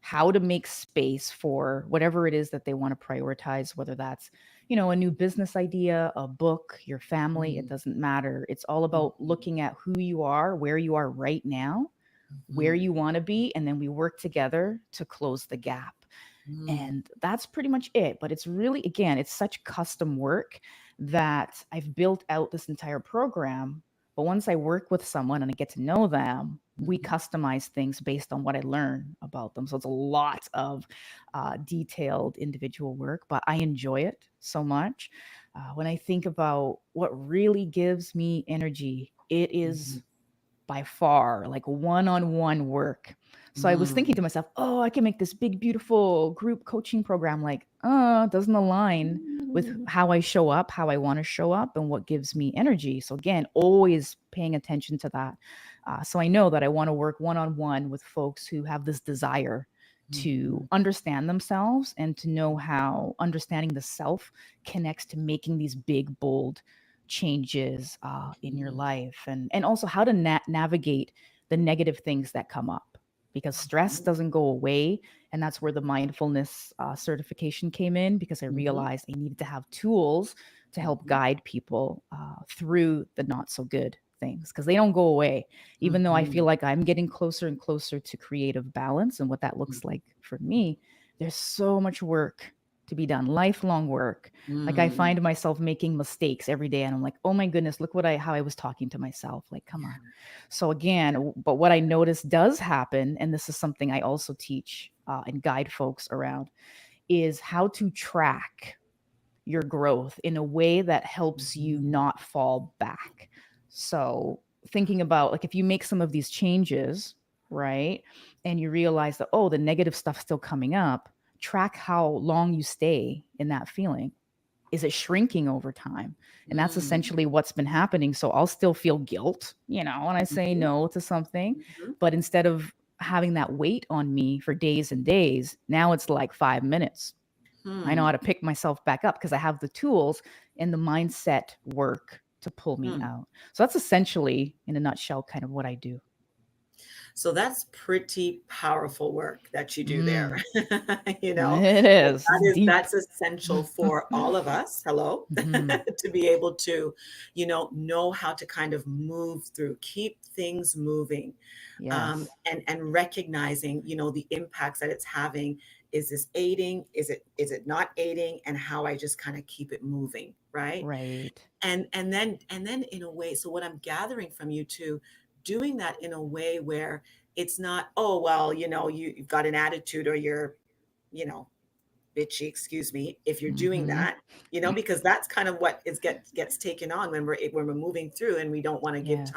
B: how to make space for whatever it is that they want to prioritize, whether that's, a new business idea, a book, your family, it
A: Mm,
B: doesn't matter. It's all about
A: mhm,
B: looking at who you are, where you are right now, where
A: mhm,
B: you want to be, and then we work together to close the gap.
A: mm,
B: And that's pretty much it. But it's really, again, it's such custom work that I've built out this entire program. But once I work with someone and I get to know them, we
A: mhm,
B: customize things based on what I learn about them. So it's a lot of detailed individual work, but I enjoy it so much. When I think about what really gives me energy, it
A: mhm,
B: is by far like one-on-one work. So I was thinking
A: mm,
B: to myself, oh, I can make this big beautiful group coaching program. Like, doesn't align with how I show up, how I want to show up, and what gives me energy. So again, always paying attention to that. So I know that I want to work one on one with folks who have this desire to
A: Mhm.
B: understand themselves and to know how understanding the self connects to making these big, bold changes in your
A: Mhm.
B: life, and also how to navigate the negative things that come up, because stress
A: Mhm.
B: doesn't go away. And that's where the mindfulness certification came in, because I
A: Mhm.
B: realized I needed to have tools to help
A: Mhm.
B: guide people through the not so good things, because they don't go away. Even though I feel
A: Mhm.
B: like I'm getting closer and closer to creative balance and what that looks like for me, there's so much work to be done, lifelong work. Like I
A: Mhm.
B: find myself making mistakes every day, and I'm like, oh my goodness, look what I how I was talking to myself. Like, come on. So again, but what I notice does happen, and this is something I also teach and guide folks around, is how to track your growth in a way that helps you
A: Mhm.
B: not fall back. So thinking about, like, if you make some of these changes, right, and you realize that, oh, the negative stuff's still coming up, track how long you stay in that feeling. Is it shrinking over time? And that's
A: Mm.
B: essentially what's been happening. So I'll still feel guilt, when I say
A: Mhm.
B: no to something,
A: Mhm.
B: but instead of having that weight on me for days and days, now it's like 5 minutes. I know
A: Hmm.
B: how to pick myself back up because I have the tools and the mindset work to pull me
A: Hmm.
B: out. So that's essentially, in a nutshell, kind of what I do.
A: So that's pretty powerful work that you do there.
B: Mm,
A: You know,
B: it
A: but
B: is. It's deep.
A: that's essential for all of us. Hello,
B: Hmm.
A: to be able to, know how to kind of move through, keep things moving,
B: Yes.
A: and recognizing, the impacts that it's having. Is this aiding? Is it not aiding? And how I just kind of keep it moving, right?
B: Right.
A: And then in a way, so what I'm gathering from you too, doing that in a way where it's not, oh well, you've got an attitude, or you're, you know bitchy, excuse me, if you're doing
B: Hmm.
A: that, because that's kind of what gets taken on when we're moving through, and we don't want to give
B: Yes.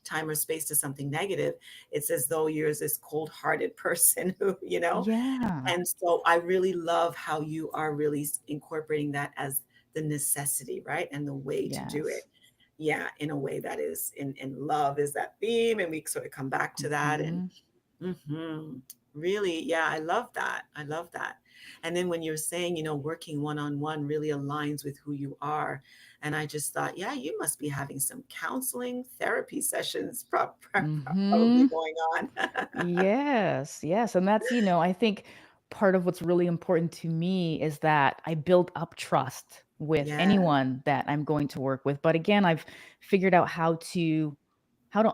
A: time or space to something negative. It's as though you're this cold-hearted person who,
B: Yeah.
A: and so I really love how you are really incorporating that as the necessity, right? And the way to do
B: Yes.
A: it. Yeah, in a way that is in love is that theme. And we sort of come back to that. And
B: Hmm.
A: really, yeah, I love that. I love that. And then when you're saying, working one on one really aligns with who you are. And I just thought, yeah, you must be having some counseling therapy sessions probably
B: Hmm.
A: going on.
B: Yes, yes. And that's, I think part of what's really important to me is that I build up trust with
A: Yeah.
B: anyone that I'm going to work with. But again, I've figured out how to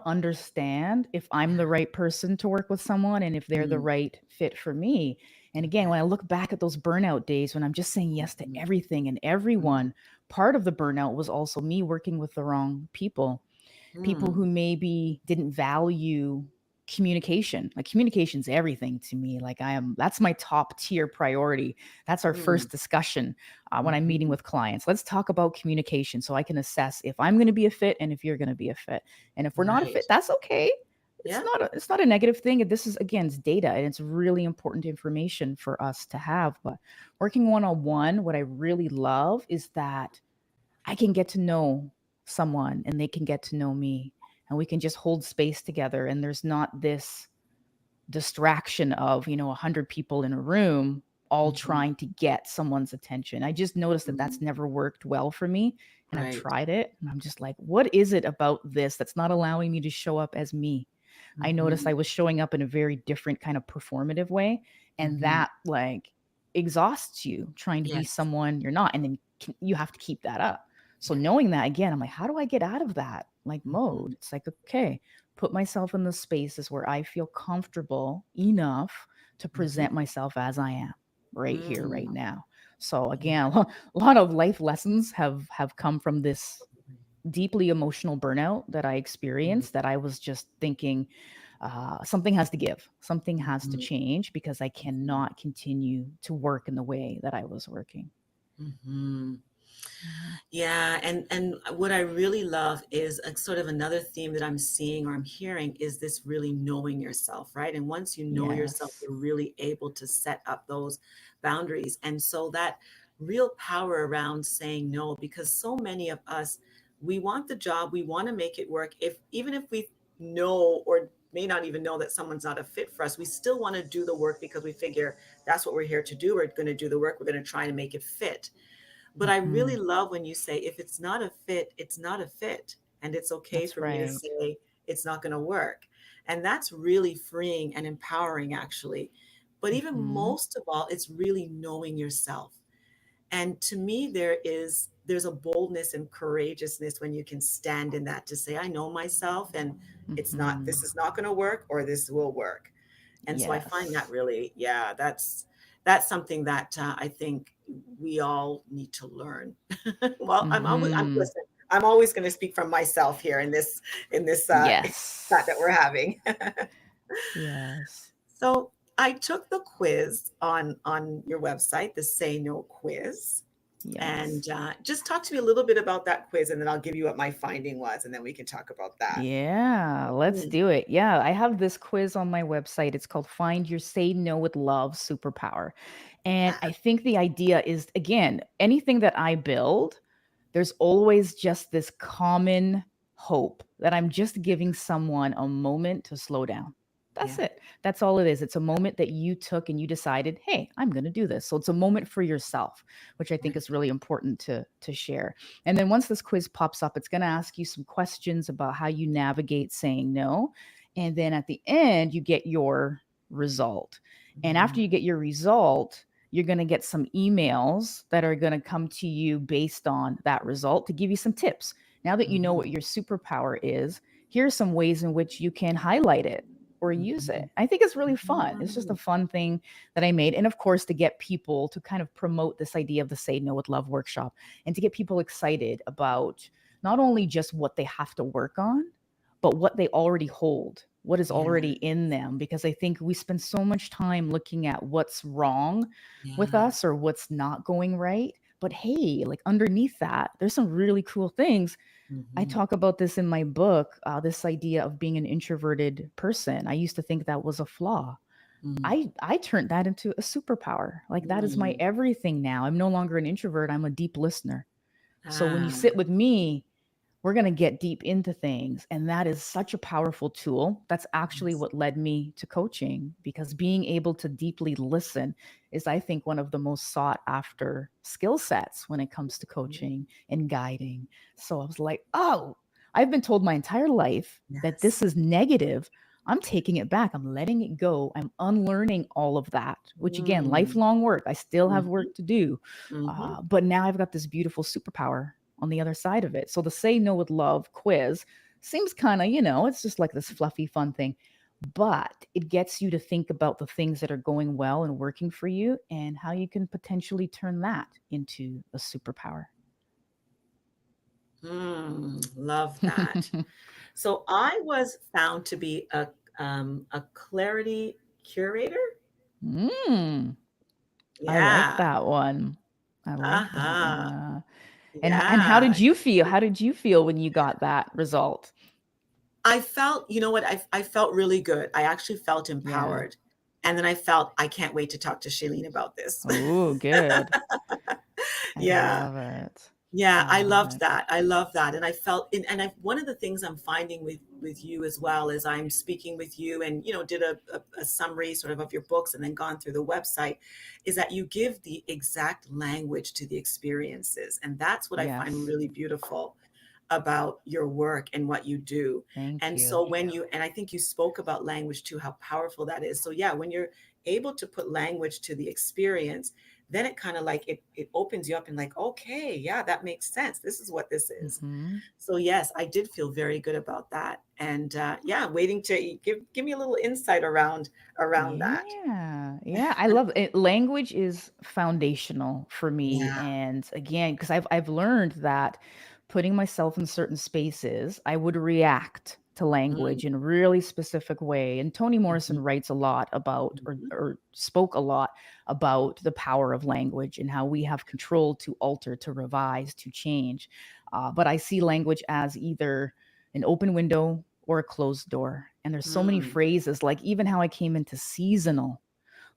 B: understand if I'm the right person to work with someone and if they're the
A: Mm,
B: right fit for me. And again,
A: okay.
B: when I look back at those burnout days when I'm just saying yes to
A: Mhm,
B: everything and
A: mhm,
B: everyone, part of the burnout was also me working with the wrong people
A: mm,
B: who maybe didn't value communication. Like, communication's everything to me. Like, that's my top tier priority. That's our
A: mm,
B: first discussion when I'm meeting
A: mhm.
B: with clients. Let's talk about communication so I can assess if I'm going to be a fit and if you're going to be a fit. And if we're not a
A: Right.
B: fit, that's okay. It's
A: Yeah.
B: not a, it's not a negative thing. This is, again, it's data, and it's really important information for us to have. But working one on one, what I really love is that I can get to know someone and they can get to know me, and we can just hold space together, and there's not this distraction of, 100 people in a room all
A: Mhm,
B: trying to get someone's attention. I just noticed that
A: mm.
B: that's never worked well for me, and I've
A: Right.
B: tried it and I'm just like, what is it about this that's not allowing me to show up as me? I noticed
A: Mhm,
B: I was showing up in a very different kind of performative way, and
A: mhm.
B: that, like, exhausts you trying to be
A: Yes.
B: someone you're not, and then you have to keep that up. So knowing that, again, I'm like, how do I get out of that like mode?
A: Mhm,
B: It's like, okay, put myself in the spaces where I feel comfortable enough to
A: mhm,
B: present myself as I am right here, right
A: mm.
B: now. So
A: Yeah.
B: again, a lot of life lessons have come from this deeply emotional burnout that I
A: Mhm,
B: experienced, that I was just thinking, something has to give, something has to
A: mhm,
B: change, because I
A: mhm,
B: cannot continue to work in the way that I was working.
A: mhm.
B: Yeah.
A: Yeah, and what I really love is a sort of another theme that I'm seeing or I'm hearing is this really knowing yourself, right? And once you know yourself,
B: Yes.
A: you're really able to set up those boundaries. And so that real power around saying no, because so many of us, we want the job, we want to make it work. If even if we know or may not even know that someone's not a fit for us, we still want to do the work because we figure that's what we're here to do. We're going to do the work, we're going to try to make it fit. But I really
B: Hmm.
A: love when you say, if it's not a fit, it's not a fit. And it's okay
B: That's
A: for me to
B: right.
A: say it's not going to work. And that's really freeing and empowering, actually. But even
B: Hmm.
A: most of all, it's really knowing yourself. And to me, there's a boldness and courageousness when you can stand in that to say, I know myself and this
B: Hmm.
A: is not going to work or this will work. And so I find that
B: Yes.
A: really, yeah, that's something that I think we all need to learn. Well, I'm
B: Hmm.
A: listen. I'm always going to speak from myself here in this chat that we're
B: Yes.
A: having.
B: Yes.
A: So I took the quiz on your website, the Say No quiz,
B: Yes.
A: and just talk to me a little bit about that quiz, and then I'll give you what my finding was, and then we can talk about that.
B: Yeah, let's
A: Mm,
B: do it. Yeah, I have this quiz on my website. It's called Find Your Say No with Love Superpower. And
A: yeah,
B: I think the idea is, again, anything that I build, there's always just this common hope that I'm just giving someone a moment to slow down. That's
A: yeah,
B: it. That's all it is. It's a moment that you took and you decided, hey, I'm going to do this. So it's a moment for yourself, which I think
A: right.
B: is really important to share. And then once this quiz pops up, it's going to ask you some questions about how you navigate saying no. And then at the end, you get your result. And after
A: Mhm.
B: you get your result, you're going to get some emails that are going to come to you based on that result to give you some tips. Now that you know
A: Mhm.
B: what your superpower is, here are some ways in which you can highlight it or use it.
A: Mhm.
B: I think it's really fun. It's just a
A: Mm.
B: fun thing that I made. And of course, to get people to kind of promote this idea of the Say No with Love workshop and to get people excited about not only just what they have to work on, but what they already hold, what is
A: Yeah,
B: already in them. Because I think we spend so much time looking at what's wrong with
A: yeah.
B: us or what's not going right. But hey, like underneath that, there's some really cool things. I
A: Mhm.
B: talk about this in my book, this idea of being an introverted person. I used to think that was a flaw.
A: Mm.
B: I turned that into a superpower. Like that is my
A: Mm.
B: everything now. I'm no longer an introvert. I'm a deep listener. So when you
A: Ah,
B: sit with me, we're going to get deep into things. And that is such a powerful tool. That's actually
A: yes.
B: what led me to coaching because being able to deeply listen is, I think, one of the most sought after skill sets when it comes to
A: Mhm.
B: coaching and guiding. So I was like, oh, I've been told my entire life that this
A: Yes.
B: is negative. I'm taking it back. I'm letting it go. I'm unlearning all of that, which again,
A: Mm.
B: lifelong work. I still have
A: Mhm.
B: work to do.
A: Mhm.
B: But now I've got this beautiful superpower on the other side of it. So the Say No with Love quiz seems kind of, it's just like this fluffy, fun thing, but it gets you to think about the things that are going well and working for you and how you can potentially turn that into a superpower.
A: Love that. So I was found to be a clarity curator.
B: mm, I like
A: Yeah.
B: that one. I like that
A: Uh-huh.
B: one. And how
A: Yeah.
B: did you feel? How did you feel when you got that result?
A: I felt, you know what? I felt really good. I actually felt
B: Yeah.
A: empowered. And then I felt I can't wait to talk to Chelene about this.
B: Oh, good. I
A: Yeah.
B: love it.
A: Yeah,
B: I
A: I
B: love
A: loved
B: it.
A: that. I love that. And I felt one of the things I'm finding with you as well as I'm speaking with you and did a summary sort of your books and then gone through the website is that you give the exact language to the experiences. And that's what I find
B: Yes.
A: really beautiful about your work and what you do.
B: Thank
A: And
B: you.
A: so and I think you spoke about language too, how powerful that is. So yeah, when you're able to put language to the experience, then it kind of like it opens you up and like, okay, yeah, that makes sense. This is what this is.
B: Mhm.
A: So yes, I did feel very good about that. And yeah, waiting to give me a little insight around that.
B: Yeah. Yeah, I love it. Language is foundational for me.
A: Yeah.
B: And again, because I've learned that putting myself in certain spaces, I would react to
A: Mm,
B: language in a really specific way. And Toni Morrison
A: mhm,
B: writes a lot about,
A: mhm,
B: or spoke a lot about the power of language and how we have control to alter, to revise, to change. But I see language as either an open window or a closed door. And there's so many
A: mm,
B: phrases, like even how I came into seasonal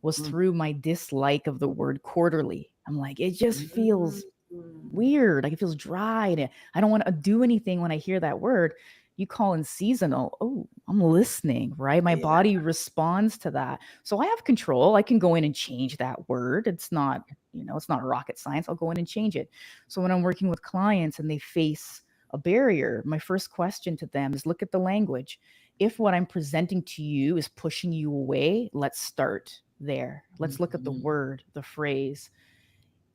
B: was
A: mm,
B: through my dislike of the word quarterly. I'm like, it just
A: mm,
B: feels
A: mm.
B: weird. Like it feels dry. And I don't want to do anything when I hear that word. You call in seasonal. Oh, I'm listening, right? My
A: Yeah,
B: body responds to that. So I have control. I can go in and change that word. It's not, it's not rocket science. I'll go in and change it. So when I'm working with clients and they face a barrier, my first question to them is look at the language. If what I'm presenting to you is pushing you away, let's start there. Let's look at the
A: mhm,
B: word, the phrase,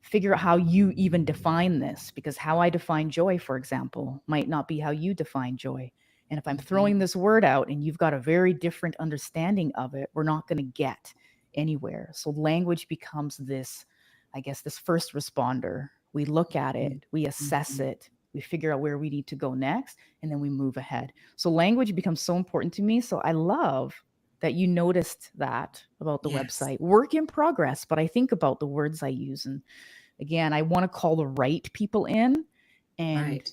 B: figure out how you even define this, because how I define joy, for example, might not be how you define joy. And if I'm throwing
A: mhm.
B: this word out and you've got a very different understanding of it, we're not going to get anywhere. So language becomes this, I guess, this first responder. We look at
A: Mhm,
B: it, we assess
A: mhm.
B: it, we figure out where we need to go next, and then we move ahead. So language becomes so important to me. So I love that you noticed that about the
A: Yes,
B: website. Work in progress, but I think about the words I use. And again, I want to call the right people in and,
A: right.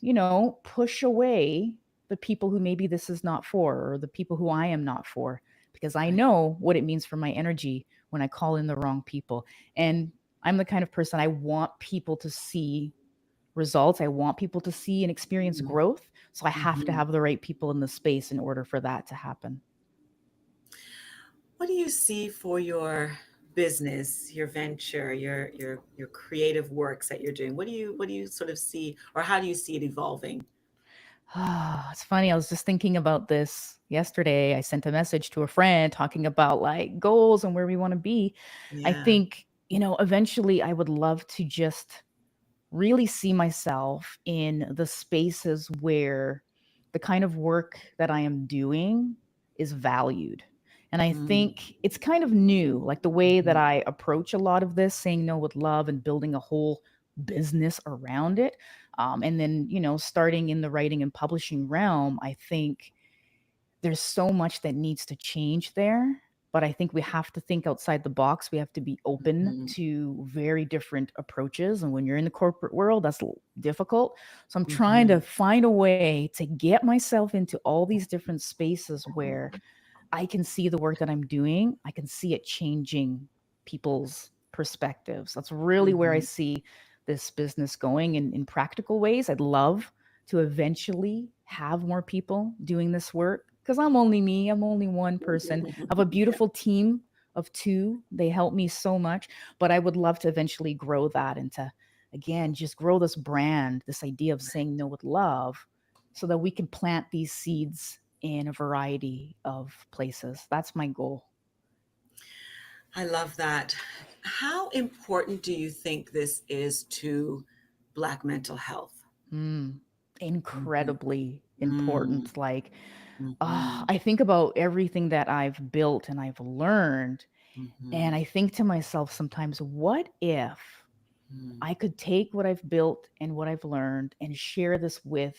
B: push away the people who maybe this is not for, or the people who I am not for, because I
A: Right.
B: know what it means for my energy when I call in the wrong people. And I'm the kind of person, I want people to see results. I want people to see and experience
A: Mhm,
B: growth. So I have to
A: mhm.
B: have the right people in the space in order for that to happen.
A: What do you see for your business, your venture, your creative works that you're doing? What do you sort of see, or how do you see it evolving?
B: It's funny. I was just thinking about this yesterday. I sent a message to a friend talking about like goals and where we want to be. I
A: Yeah.
B: think, eventually I would love to just really see myself in the spaces where the kind of work that I am doing is valued. And I
A: Mm,
B: think it's kind of new, like the way that
A: mhm,
B: I approach a lot of this, saying no with love and building a whole business around it. And then, starting in the writing and publishing realm, I think there's so much that needs to change there, but I think we have to think outside the box. We have to be open
A: mhm,
B: to very different approaches, and when you're in the corporate world, that's difficult. So I'm trying to
A: mhm,
B: find a way to get myself into all these different spaces where I can see the work that I'm doing, I can see it changing people's perspectives. That's really where I
A: mhm,
B: see this business going in practical ways. I'd love to eventually have more people doing this work because I'm only me, I'm only one person. I have a
A: yeah.
B: beautiful team of two. They help me so much, but I would love to eventually grow that into, again, just grow this brand, this idea of saying no with love, so that we can plant these seeds in a variety of places. That's my goal.
A: I love that. How important do you think this is to Black mental health?
B: Mm,
A: Mhm,
B: incredibly
A: mm,
B: important. Like,
A: mhm,
B: I think about everything that I've built and I've learned, and
A: mhm,
B: I think to myself sometimes, what if
A: mm,
B: I could take what I've built and what I've learned and share this with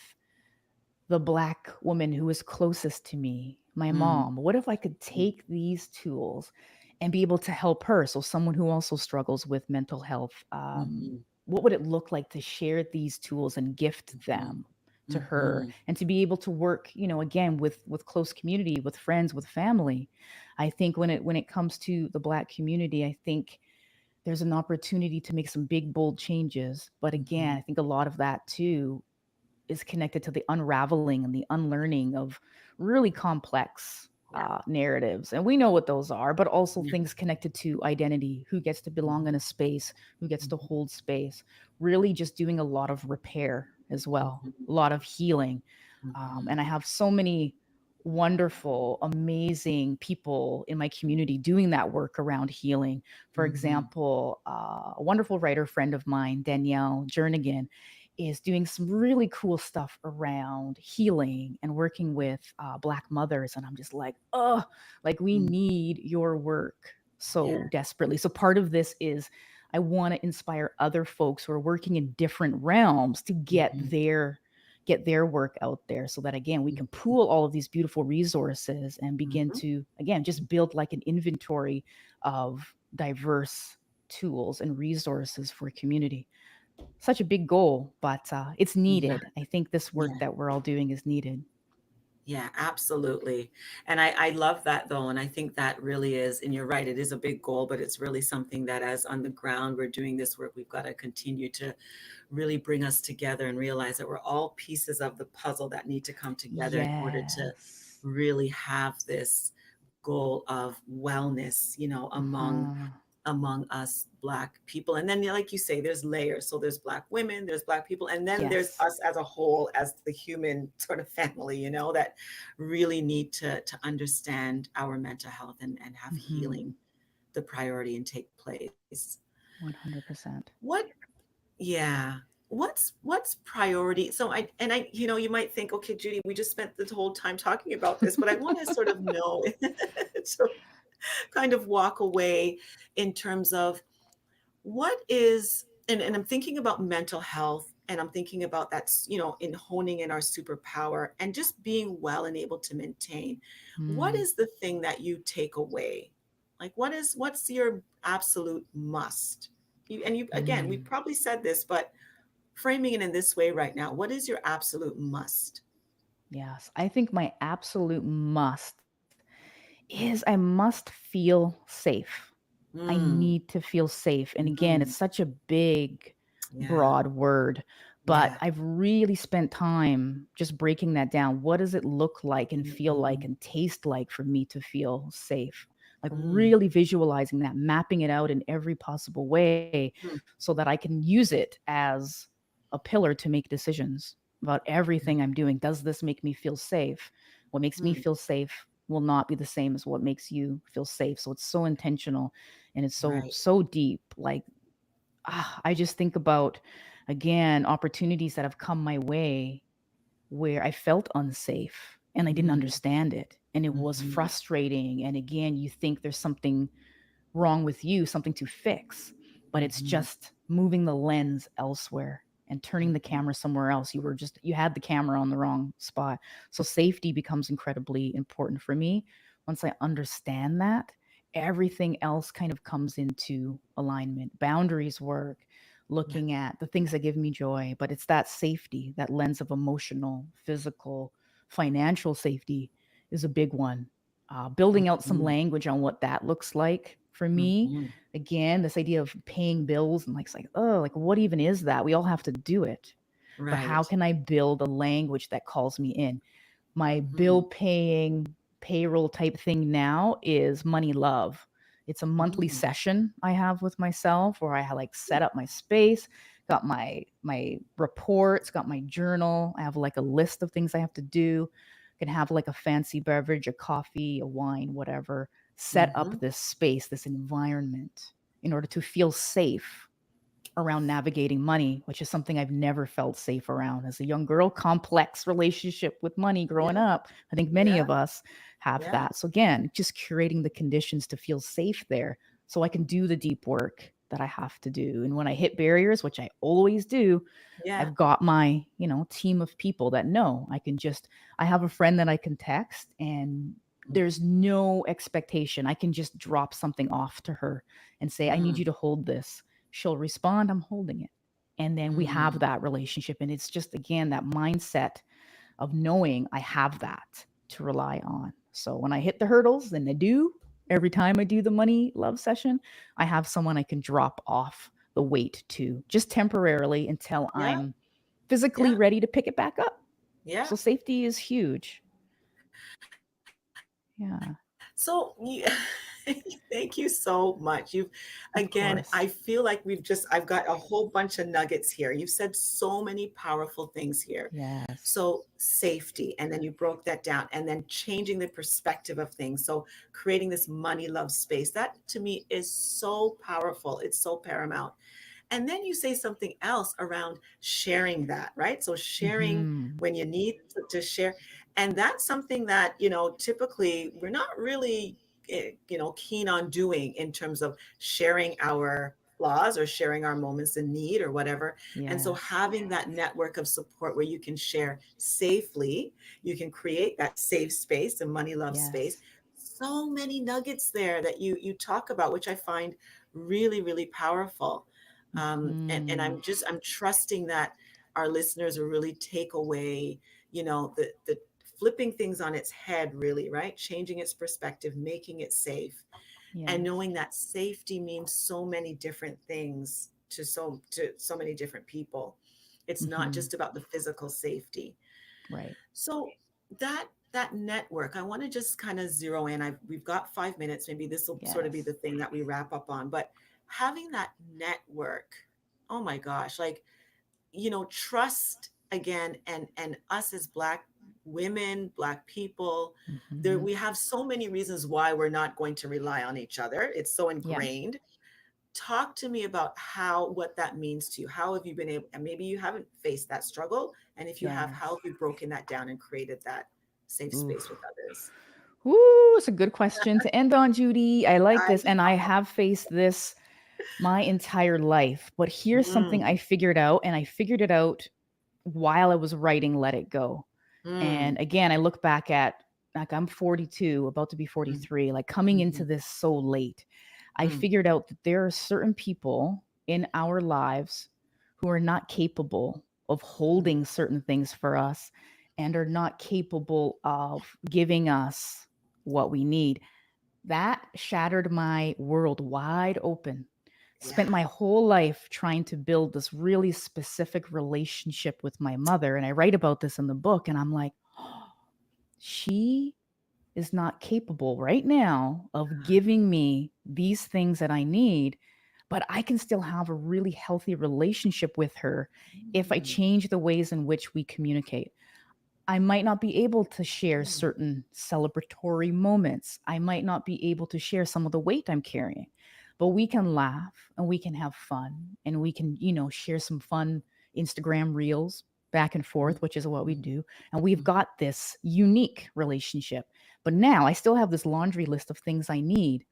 B: the Black woman who is closest to me, my
A: mm,
B: mom? What if I could take these tools and be able to help her? So, someone who also struggles with mental health,
A: mhm,
B: what would it look like to share these tools and gift
A: mhm,
B: them to her,
A: mhm,
B: and to be able to work, again, with close community, with friends, with family? I think when it comes to the Black community, I think there's an opportunity to make some big bold changes. But again,
A: mhm.
B: I think a lot of that too is connected to the unraveling and the unlearning of really complex
A: Yeah,
B: narratives. And we know what those are, but also
A: yeah.
B: things connected to identity, who gets to belong in
A: Mhm,
B: a space, who gets to
A: mhm,
B: hold space, really just doing a lot of repair as well,
A: mhm,
B: a lot of healing.
A: mhm,
B: And I have so many wonderful, amazing people in my community doing that work around healing. For
A: mhm,
B: example, a wonderful writer friend of mine, Danielle Jernigan, is doing some really cool stuff around healing and working with Black mothers. And I'm just like, oh, like we
A: mhm.
B: need your work
A: Yeah.
B: so desperately. So part of this is I want to inspire other folks who are working in different realms to get
A: Mhm,
B: their get their work out there so that, again, we can
A: Mhm.
B: pool all of these beautiful resources and begin
A: Mhm.
B: to, again, just build like an inventory of diverse tools and resources for community. Such a big goal, but it's
A: Yeah.
B: needed. I think this work
A: Yeah.
B: that we're all doing is needed.
A: Yeah, absolutely. And I love that though. And I think that really is, and you're right, it is a big goal, but it's really something that as on the ground, we're doing this work, we've got to continue to really bring us together and realize that we're all pieces of the puzzle that need to come together in order to
B: Yes.
A: really have this goal of wellness,
B: Uh-huh.
A: among us black people. And then like you say, there's layers. So there's black women, there's black people, and then there's
B: Yes.
A: us as a whole, as the human sort of family, that really need to understand our mental health and have
B: Hmm.
A: healing the priority and take place.
B: 100%.
A: What Yeah. What's priority? So I you might think, okay, Judy, we just spent the whole time talking about this, but I want to sort of know to kind of walk away in terms of what is, and I'm thinking about mental health, and I'm thinking about that's, in honing in our superpower and just being well and able to maintain. What
B: Mm,
A: is the thing that you take away? Like what's your absolute must? And again, we
B: mm.
A: probably said this, but framing it in this way right now, what is your absolute must?
B: Yes. I think my absolute must is I must feel safe. I
A: Mm,
B: need to feel safe. And again, it's
A: mm,
B: such a big,
A: yeah,
B: broad word, but
A: yeah.
B: I've really spent time just breaking that down. What does it look like and feel like
A: Mhm,
B: and taste like for me to feel safe? Like
A: mm,
B: really visualizing that, mapping it out in every possible way
A: mm,
B: so that I can use it as a pillar to make decisions about everything I'm doing. Does this make me feel safe? What makes me
A: mm,
B: feel safe will not be the same as what makes you feel safe. So it's so intentional and it's so
A: right.
B: so deep. Like I just think about, again, opportunities that have come my way where I felt unsafe and I didn't
A: Mm,
B: understand it, and it was
A: mhm,
B: frustrating. And again, you think there's something wrong with you, something to fix, but it's
A: mhm,
B: just moving the lens elsewhere and turning the
A: mhm,
B: camera somewhere else. You had the camera on the wrong spot. So safety becomes incredibly important for me. Once I understand that, everything else kind of comes into alignment. Boundaries work,
A: yeah,
B: looking at the things that give me joy, but it's that safety, that lens of emotional, physical, financial safety is a big one. Building out some
A: mhm,
B: language on what that looks like for me.
A: mhm,
B: Again, this idea of paying bills and like, it's like, oh, like what even is that? We all have to do it. But how
A: right.
B: can I build a language that calls me in? My bill
A: Mhm,
B: paying payroll type thing now is money love. It's a monthly
A: mm,
B: session I have with myself where I like set up my space, got my reports, got my journal. I have like a list of things I have to do. Can have like a fancy beverage, a coffee, a wine, whatever. Set up
A: mhm,
B: this space, this environment in order to feel safe around navigating money, which is something I've never felt safe around as a young girl. Complex relationship with money growing
A: yeah,
B: up. I think many
A: yeah,
B: of us have
A: yeah,
B: that. So, again, just curating the conditions to feel safe there so I can do the deep work that I have to do. And when I hit barriers, which I always do,
A: yeah,
B: I've got my, team of people that know I can just, I have a friend that I can text and there's no expectation. I can just drop something off to her and say, I need
A: mm,
B: you to hold this. She'll respond, I'm holding it. And then we have
A: mm,
B: that relationship. And it's just, again, that mindset of knowing I have that to rely on. So when I hit the hurdles, and I do, every time I do the money love session, I have someone I can drop off the weight to just temporarily until
A: yeah,
B: I'm physically
A: yeah,
B: ready to pick it back up.
A: yeah.
B: So safety is huge. Yeah,
A: So thank you so much.
B: of
A: Again,
B: course.
A: I feel like I've got a whole bunch of nuggets here. You've said so many powerful things here.
B: Yes.
A: So safety, and then you broke that down, and then changing the perspective of things. So creating this money love space, that to me is so powerful. It's so paramount. And then you say something else around sharing that, right? So sharing
B: Hmm.
A: when you need to share. And that's something that, typically we're not really, keen on doing in terms of sharing our flaws or sharing our moments in need or whatever. And so
B: Yes.
A: having that network of support where you can share safely, you can create that safe space, a money love space.
B: Yes.
A: So many nuggets there that you talk about, which I find really, really powerful. And
B: Hmm.
A: I'm trusting that our listeners will really take away, the flipping things on its head, really, right? Changing its perspective, making it safe, and
B: Yes.
A: knowing that safety means so many different things to so many different people. It's not
B: Hmm.
A: just about the physical safety.
B: Right.
A: So that network, I want to just kind of zero in. We've got 5 minutes. Maybe this will sort of be
B: Yes.
A: the thing that we wrap up on. But having that network, oh my gosh, like, trust again, and us as Black women, Black people, there
B: Hmm.
A: we have so many reasons why we're not going to rely on each other. It's so
B: Yeah.
A: ingrained. Talk to me about what that means to you. How have you been able, and maybe you haven't faced that struggle, and if you have, how have
B: Yes.
A: you broken that down and created that safe space with
B: Oof.
A: others?
B: Ooh, it's a good question to end on, Judy. I like
A: I
B: this. And I have faced this my entire life. But here's something
A: mm,
B: I figured out, and I figured it out while I was writing Let It Go. And
A: mm,
B: again, I look back at, like, I'm 42, about to be
A: mm,
B: 43, like coming into
A: mhm,
B: this so late. I
A: mm,
B: figured out that there are certain people in our lives who are not capable of
A: mm.
B: holding certain things for us and are not capable of giving us what we need. That shattered my world wide open. Spent
A: Yeah.
B: my whole life trying to build this really specific relationship with my mother. And I write about this in the book. And I'm like, oh, she is not capable right now of giving me these things that I need, but I can still have a really healthy relationship with her if I
A: Mm,
B: change the ways in which we communicate. I might not be able to share
A: mm,
B: certain celebratory moments. I might not be able to share some of the weight I'm carrying, but we can laugh and we can have fun and we can, share some fun Instagram reels back and
A: mm,
B: forth, which is what we
A: mm,
B: do. And we've
A: mm,
B: got this unique relationship. But now I still have this laundry list of things I need.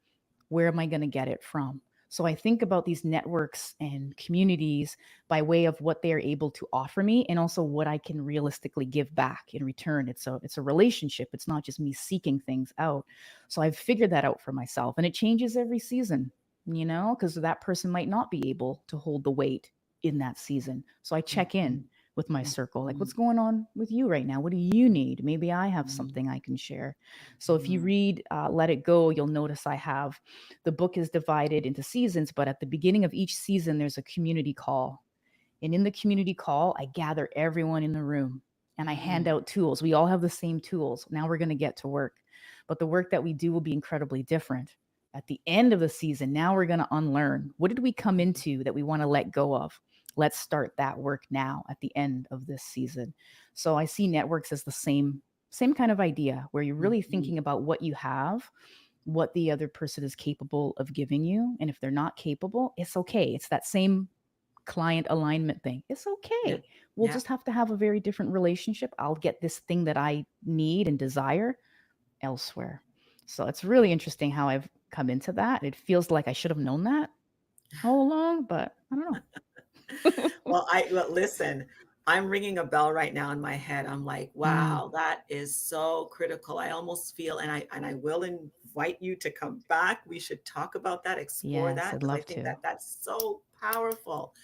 B: Where am I going to get it from? So I think about these networks and communities by way of what they are able to offer me and also what I can realistically give back in return. It's a relationship. It's not just me seeking things out. So I've figured that out for myself, and it changes every season, because that person might not be able to hold the weight in that season. So I check in
A: mhm,
B: with my circle, like,
A: mhm,
B: what's going on with you right now? What do you need? Maybe I have
A: mhm,
B: something I can share. So if you
A: mhm,
B: read Let It Go, you'll notice I have the book is divided into seasons, but at the beginning of each season, there's a community call. And in the community call, I gather everyone in the room and I hand
A: mm,
B: out tools. We all have the same tools. Now we're going to get to work. But the work that we do will be incredibly different. At the end of the season, now we're going to unlearn. What did we come into that we want to let go of? Let's start that work now at the end of this season. So I see networks as the same kind of idea where you're really
A: mhm.
B: thinking about what you have, what the other person is capable of giving you. And if they're not capable, it's okay. It's that same client alignment thing. It's
A: Yeah,
B: okay. We'll
A: yeah.
B: just have to have a very different relationship. I'll get this thing that I need and desire elsewhere. So it's really interesting how I've come into that. It feels like I should have known that all along, but I don't know.
A: Well, listen, I'm ringing a bell right now in my head. I'm like,
B: Mm,
A: wow, that is so critical. I almost feel, and I will invite you to come back. We should talk about that, explore
B: yes,
A: that,
B: I'd
A: because I
B: love
A: think
B: to.
A: that that's so powerful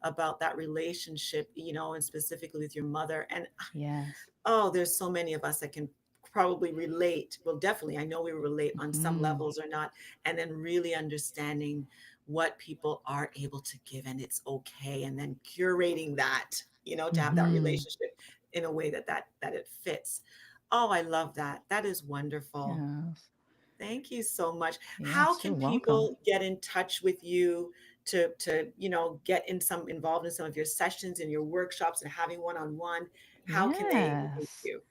A: about that relationship, and specifically with your mother. And
B: Yes.
A: oh, there's so many of us that can probably relate. Well, definitely, I know we relate on some
B: Hmm.
A: levels or not. And then really understanding what people are able to give, and it's okay. And then curating that, to have that
B: Hmm.
A: relationship in a way that it fits. Oh, I love that. That is wonderful.
B: Yes.
A: Thank you so much. How
B: Yes, you're
A: can
B: welcome.
A: people get in touch with you to get involved in some of your sessions and your workshops and having one-on-one? How can they reach
B: Yes.
A: you?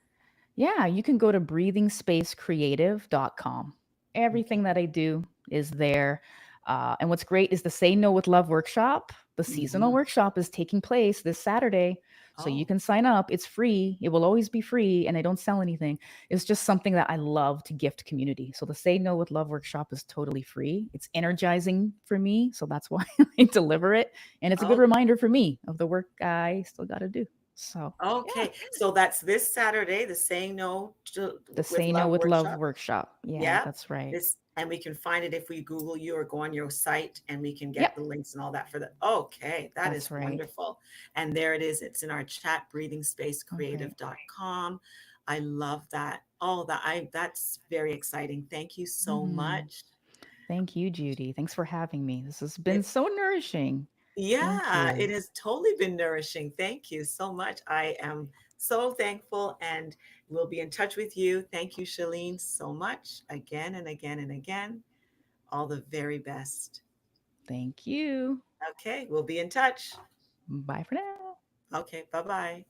B: Yeah, you can go to breathingsspacecreative.com. Everything
A: Okay.
B: that I do is there. And what's great is the Say No with Love workshop. The seasonal
A: Mhm.
B: workshop is taking place this Saturday. So you
A: Oh,
B: can sign up. It's free. It will always be free, and I don't sell anything. It's just something that I love to gift community. So the Say No with Love workshop is totally free. It's energizing for me, so that's why I deliver it, and it's a good
A: oh,
B: reminder for me of the work I still got to do. So yeah,
A: okay. So that's this Saturday, the Saying No
B: the
A: with
B: Say No
A: Love
B: with Love
A: workshop.
B: workshop. Yeah,
A: Yeah.
B: that's right.
A: This, and we can find it if we Google you or go on your site and we can get
B: Yep,
A: the links and all that for the. Okay, that
B: that's
A: is
B: right.
A: wonderful. And there it is. It's in our chat,
B: Okay.
A: breathingspacecreative.com. I love that. Oh, that's very exciting. Thank you so
B: Mhm.
A: much.
B: Thank you, Judy. Thanks for having me. This has been
A: It's
B: so nourishing. Thank
A: Yeah, it
B: you.
A: has totally been nourishing. Thank you so much. I am so thankful and we'll be in touch with you. Thank you, Chelene, so much again and again and again. All the very best.
B: Thank you.
A: Okay, we'll be in touch.
B: Bye for now.
A: Okay, bye bye.